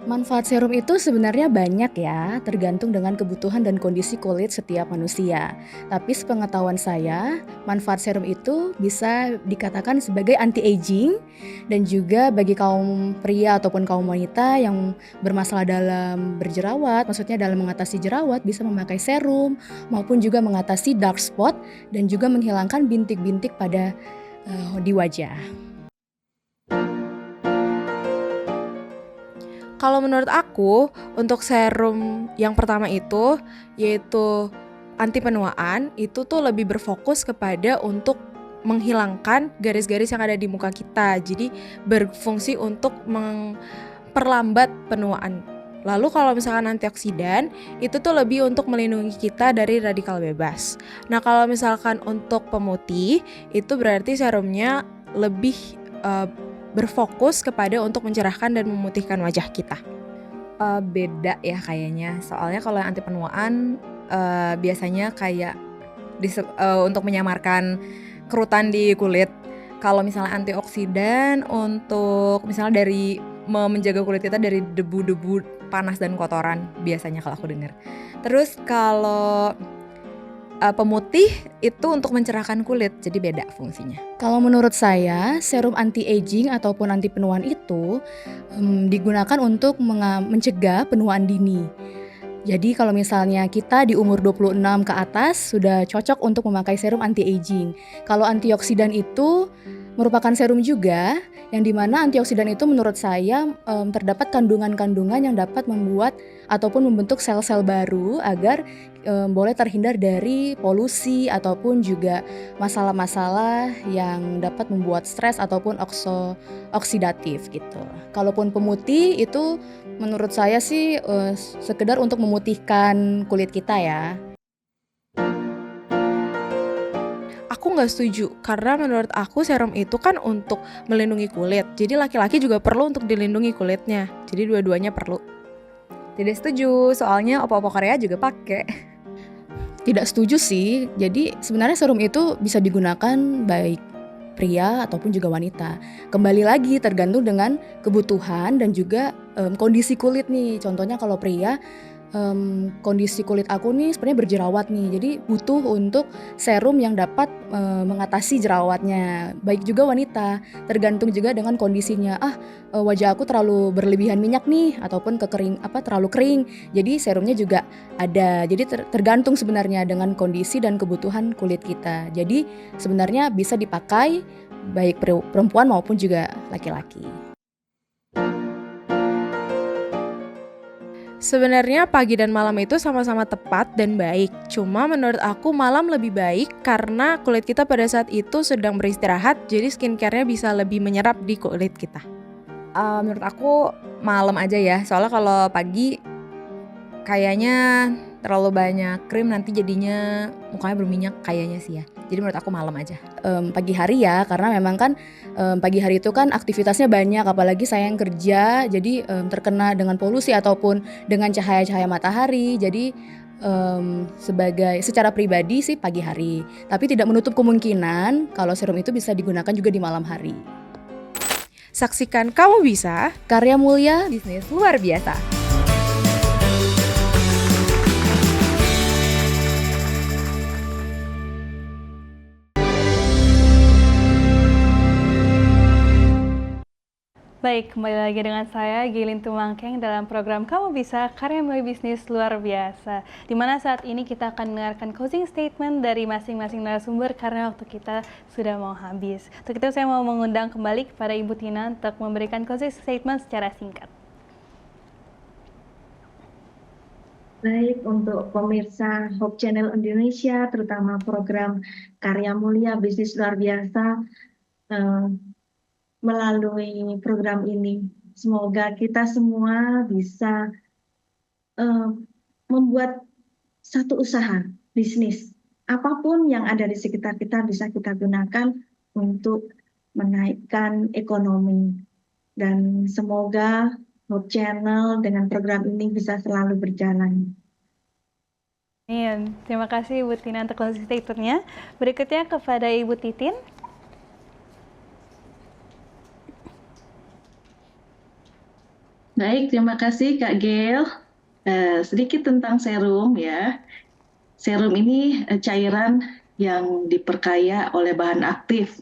Manfaat serum itu sebenarnya banyak ya, tergantung dengan kebutuhan dan kondisi kulit setiap manusia. Tapi sepengetahuan saya, manfaat serum itu bisa dikatakan sebagai anti-aging dan juga bagi kaum pria ataupun kaum wanita yang bermasalah dalam berjerawat, maksudnya dalam mengatasi jerawat bisa memakai serum maupun juga mengatasi dark spot dan juga menghilangkan bintik-bintik pada di wajah. Kalau menurut aku, untuk serum yang pertama itu, yaitu anti penuaan, itu tuh lebih berfokus kepada untuk menghilangkan garis-garis yang ada di muka kita. Jadi berfungsi untuk memperlambat penuaan. Lalu kalau misalkan antioksidan, itu tuh lebih untuk melindungi kita dari radikal bebas. Nah kalau misalkan untuk pemutih, itu berarti serumnya lebih berfokus kepada untuk mencerahkan dan memutihkan wajah kita. Beda ya kayaknya. Soalnya kalau yang anti penuaan biasanya kayak untuk menyamarkan kerutan di kulit. Kalau misalnya antioksidan untuk misalnya dari menjaga kulit kita dari debu-debu panas dan kotoran biasanya kalau aku dengar. Terus kalau pemutih itu untuk mencerahkan kulit, jadi beda fungsinya. Kalau menurut saya, serum anti-aging ataupun anti penuaan itu digunakan untuk mencegah penuaan dini. Jadi kalau misalnya kita di umur 26 ke atas sudah cocok untuk memakai serum anti-aging. Kalau antioksidan itu merupakan serum juga, yang dimana antioksidan itu menurut saya terdapat kandungan-kandungan yang dapat membuat ataupun membentuk sel-sel baru agar boleh terhindar dari polusi ataupun juga masalah-masalah yang dapat membuat stres ataupun oksidatif gitu. Kalaupun pemutih itu menurut saya sih sekedar untuk memutihkan kulit kita ya. Aku nggak setuju, karena menurut aku serum itu kan untuk melindungi kulit. Jadi laki-laki juga perlu untuk dilindungi kulitnya. Jadi dua-duanya perlu. Tidak setuju, soalnya opa-opa Korea juga pakai. Tidak setuju sih. Jadi sebenarnya serum itu bisa digunakan baik pria ataupun juga wanita. Kembali lagi tergantung dengan kebutuhan dan juga kondisi kulit nih. Contohnya kalau pria, kondisi kulit aku nih sebenarnya berjerawat nih, jadi butuh untuk serum yang dapat mengatasi jerawatnya. Baik juga wanita, tergantung juga dengan kondisinya. Wajah aku terlalu berlebihan minyak nih, ataupun terlalu kering. Jadi serumnya juga ada. Jadi tergantung sebenarnya dengan kondisi dan kebutuhan kulit kita. Jadi sebenarnya bisa dipakai baik perempuan maupun juga laki-laki. Sebenarnya pagi dan malam itu sama-sama tepat dan baik. Cuma menurut aku malam lebih baik karena kulit kita pada saat itu sedang beristirahat, jadi skincare-nya bisa lebih menyerap di kulit kita. Menurut aku malam aja ya, soalnya kalau pagi kayaknya terlalu banyak krim nanti jadinya mukanya berminyak kayaknya sih ya. Jadi menurut aku malam aja. Pagi hari ya, karena memang kan pagi hari itu kan aktivitasnya banyak, apalagi saya yang kerja, jadi terkena dengan polusi ataupun dengan cahaya-cahaya matahari. Jadi secara pribadi sih pagi hari, tapi tidak menutup kemungkinan kalau serum itu bisa digunakan juga di malam hari. Saksikan Kamu Bisa, karya mulia Bisnis luar biasa. Baik, kembali lagi dengan saya Gilin Tumangkeng dalam program Kamu Bisa, Karya Mulai Bisnis Luar Biasa. Di mana saat ini kita akan mendengarkan closing statement dari masing-masing narasumber karena waktu kita sudah mau habis. Untuk itu saya mau mengundang kembali kepada Ibu Tina untuk memberikan closing statement secara singkat. Baik, untuk pemirsa Hope Channel Indonesia, terutama program Karya Mulia Bisnis Luar Biasa, melalui program ini, semoga kita semua bisa membuat satu usaha bisnis. Apapun yang ada di sekitar kita bisa kita gunakan untuk menaikkan ekonomi. Dan semoga Hope Channel dengan program ini bisa selalu berjalan. Terima kasih Ibu Tina untuk closing statement-nya. Berikutnya kepada Ibu Titin. Baik, terima kasih Kak Gail. Sedikit tentang serum ya. Serum ini cairan yang diperkaya oleh bahan aktif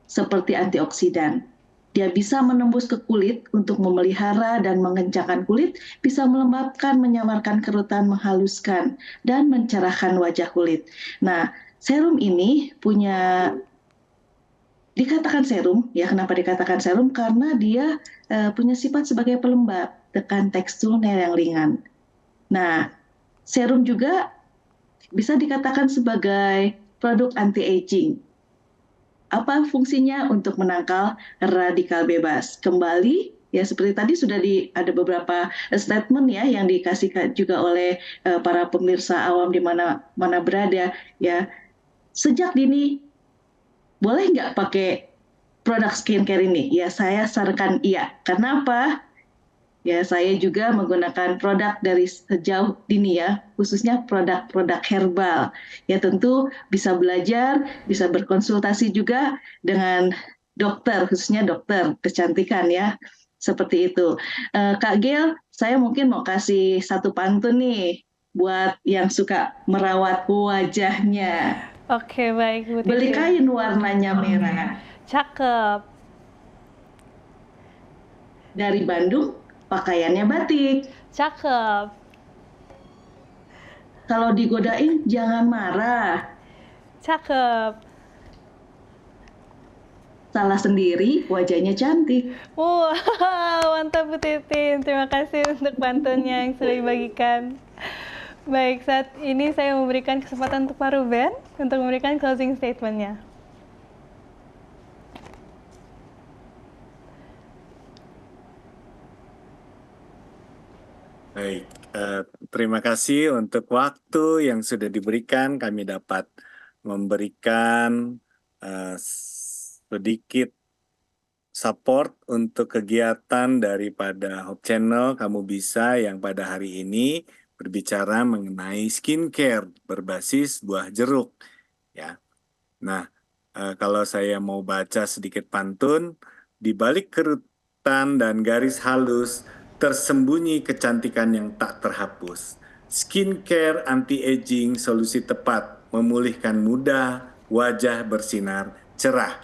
seperti antioksidan. Dia bisa menembus ke kulit untuk memelihara dan mengencangkan kulit, bisa melembabkan, menyamarkan kerutan, menghaluskan, dan mencerahkan wajah kulit. Nah, serum ini dikatakan serum, ya kenapa dikatakan serum? Karena dia punya sifat sebagai pelembab dengan teksturnya yang ringan. Nah, serum juga bisa dikatakan sebagai produk anti-aging. Apa fungsinya? Untuk menangkal radikal bebas. Kembali, ya seperti tadi sudah ada beberapa statement ya yang dikasih juga oleh para pemirsa awam di mana berada. Ya, sejak dini boleh nggak pakai produk skincare ini? Ya, saya sarankan iya. Kenapa? Ya, saya juga menggunakan produk dari sejauh dini ya, khususnya produk-produk herbal. Ya, tentu bisa belajar, bisa berkonsultasi juga dengan dokter, khususnya dokter kecantikan ya. Seperti itu. Kak Gail, saya mungkin mau kasih satu pantun nih buat yang suka merawat wajahnya. Oke, baik Bu Titin. Beli kain warnanya merah. Cakep. Dari Bandung, pakaiannya batik. Cakep. Kalau digodain jangan marah. Cakep. Salah sendiri, wajahnya cantik. Wow, mantap Bu Titin. Terima kasih untuk bantuannya yang sudah dibagikan. Baik, saat ini saya memberikan kesempatan untuk Pak Ruben untuk memberikan closing statement-nya. Baik, terima kasih untuk waktu yang sudah diberikan. Kami dapat memberikan sedikit support untuk kegiatan daripada Hope Channel Kamu Bisa yang pada hari ini berbicara mengenai skincare berbasis buah jeruk. Ya, nah kalau saya mau baca sedikit pantun, di balik kerutan dan garis halus tersembunyi kecantikan yang tak terhapus. Skincare anti-aging solusi tepat, memulihkan muda, wajah bersinar cerah.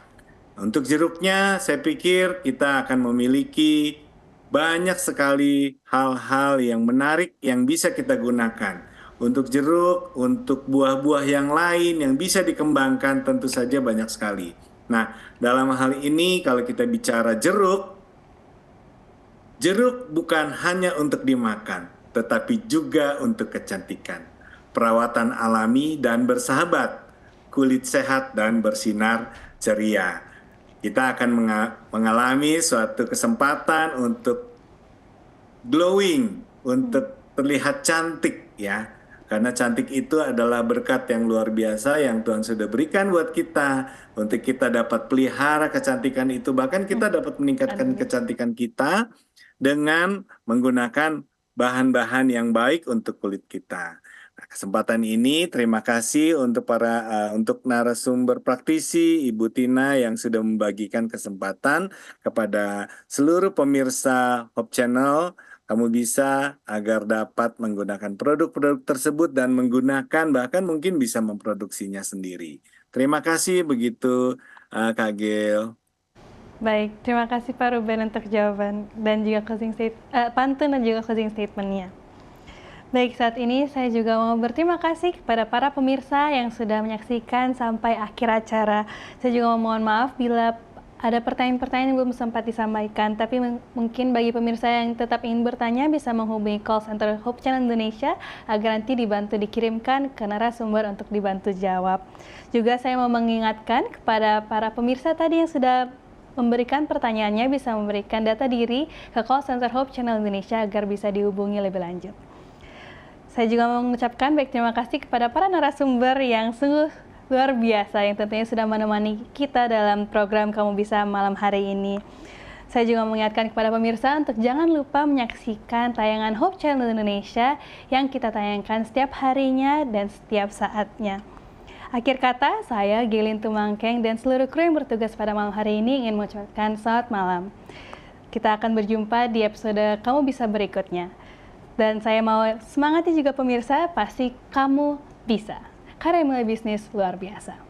Untuk jeruknya, saya pikir kita akan memiliki banyak sekali hal-hal yang menarik yang bisa kita gunakan. Untuk jeruk, untuk buah-buah yang lain yang bisa dikembangkan tentu saja banyak sekali. Nah, dalam hal ini kalau kita bicara jeruk bukan hanya untuk dimakan, tetapi juga untuk kecantikan. Perawatan alami dan bersahabat, kulit sehat dan bersinar ceria. Kita akan mengalami suatu kesempatan untuk glowing, untuk terlihat cantik ya. Karena cantik itu adalah berkat yang luar biasa yang Tuhan sudah berikan buat kita. Untuk kita dapat pelihara kecantikan itu, bahkan kita dapat meningkatkan kecantikan kita dengan menggunakan bahan-bahan yang baik untuk kulit kita. Nah, kesempatan ini terima kasih untuk untuk narasumber praktisi Ibu Tina yang sudah membagikan kesempatan kepada seluruh pemirsa Hope Channel Kamu Bisa agar dapat menggunakan produk-produk tersebut dan menggunakan bahkan mungkin bisa memproduksinya sendiri. Terima kasih begitu Kak Gail. Baik, terima kasih Pak Ruben untuk jawaban dan juga pantun dan juga closing statement-nya. Baik, saat ini saya juga mau berterima kasih kepada para pemirsa yang sudah menyaksikan sampai akhir acara. Saya juga mohon maaf bila ada pertanyaan-pertanyaan yang belum sempat disampaikan, tapi mungkin bagi pemirsa yang tetap ingin bertanya bisa menghubungi call center Hope Channel Indonesia agar nanti dibantu dikirimkan ke narasumber untuk dibantu jawab. Juga saya mau mengingatkan kepada para pemirsa tadi yang sudah memberikan pertanyaannya bisa memberikan data diri ke call center Hope Channel Indonesia agar bisa dihubungi lebih lanjut. Saya juga mengucapkan baik terima kasih kepada para narasumber yang sungguh luar biasa yang tentunya sudah menemani kita dalam program Kamu Bisa malam hari ini. Saya juga mengingatkan kepada pemirsa untuk jangan lupa menyaksikan tayangan Hope Channel Indonesia yang kita tayangkan setiap harinya dan setiap saatnya. Akhir kata, saya Gelin Tumangkeng dan seluruh kru yang bertugas pada malam hari ini ingin mengucapkan selamat malam. Kita akan berjumpa di episode Kamu Bisa berikutnya. Dan saya mau semangati juga pemirsa, pasti kamu bisa. Karya mulai bisnis luar biasa.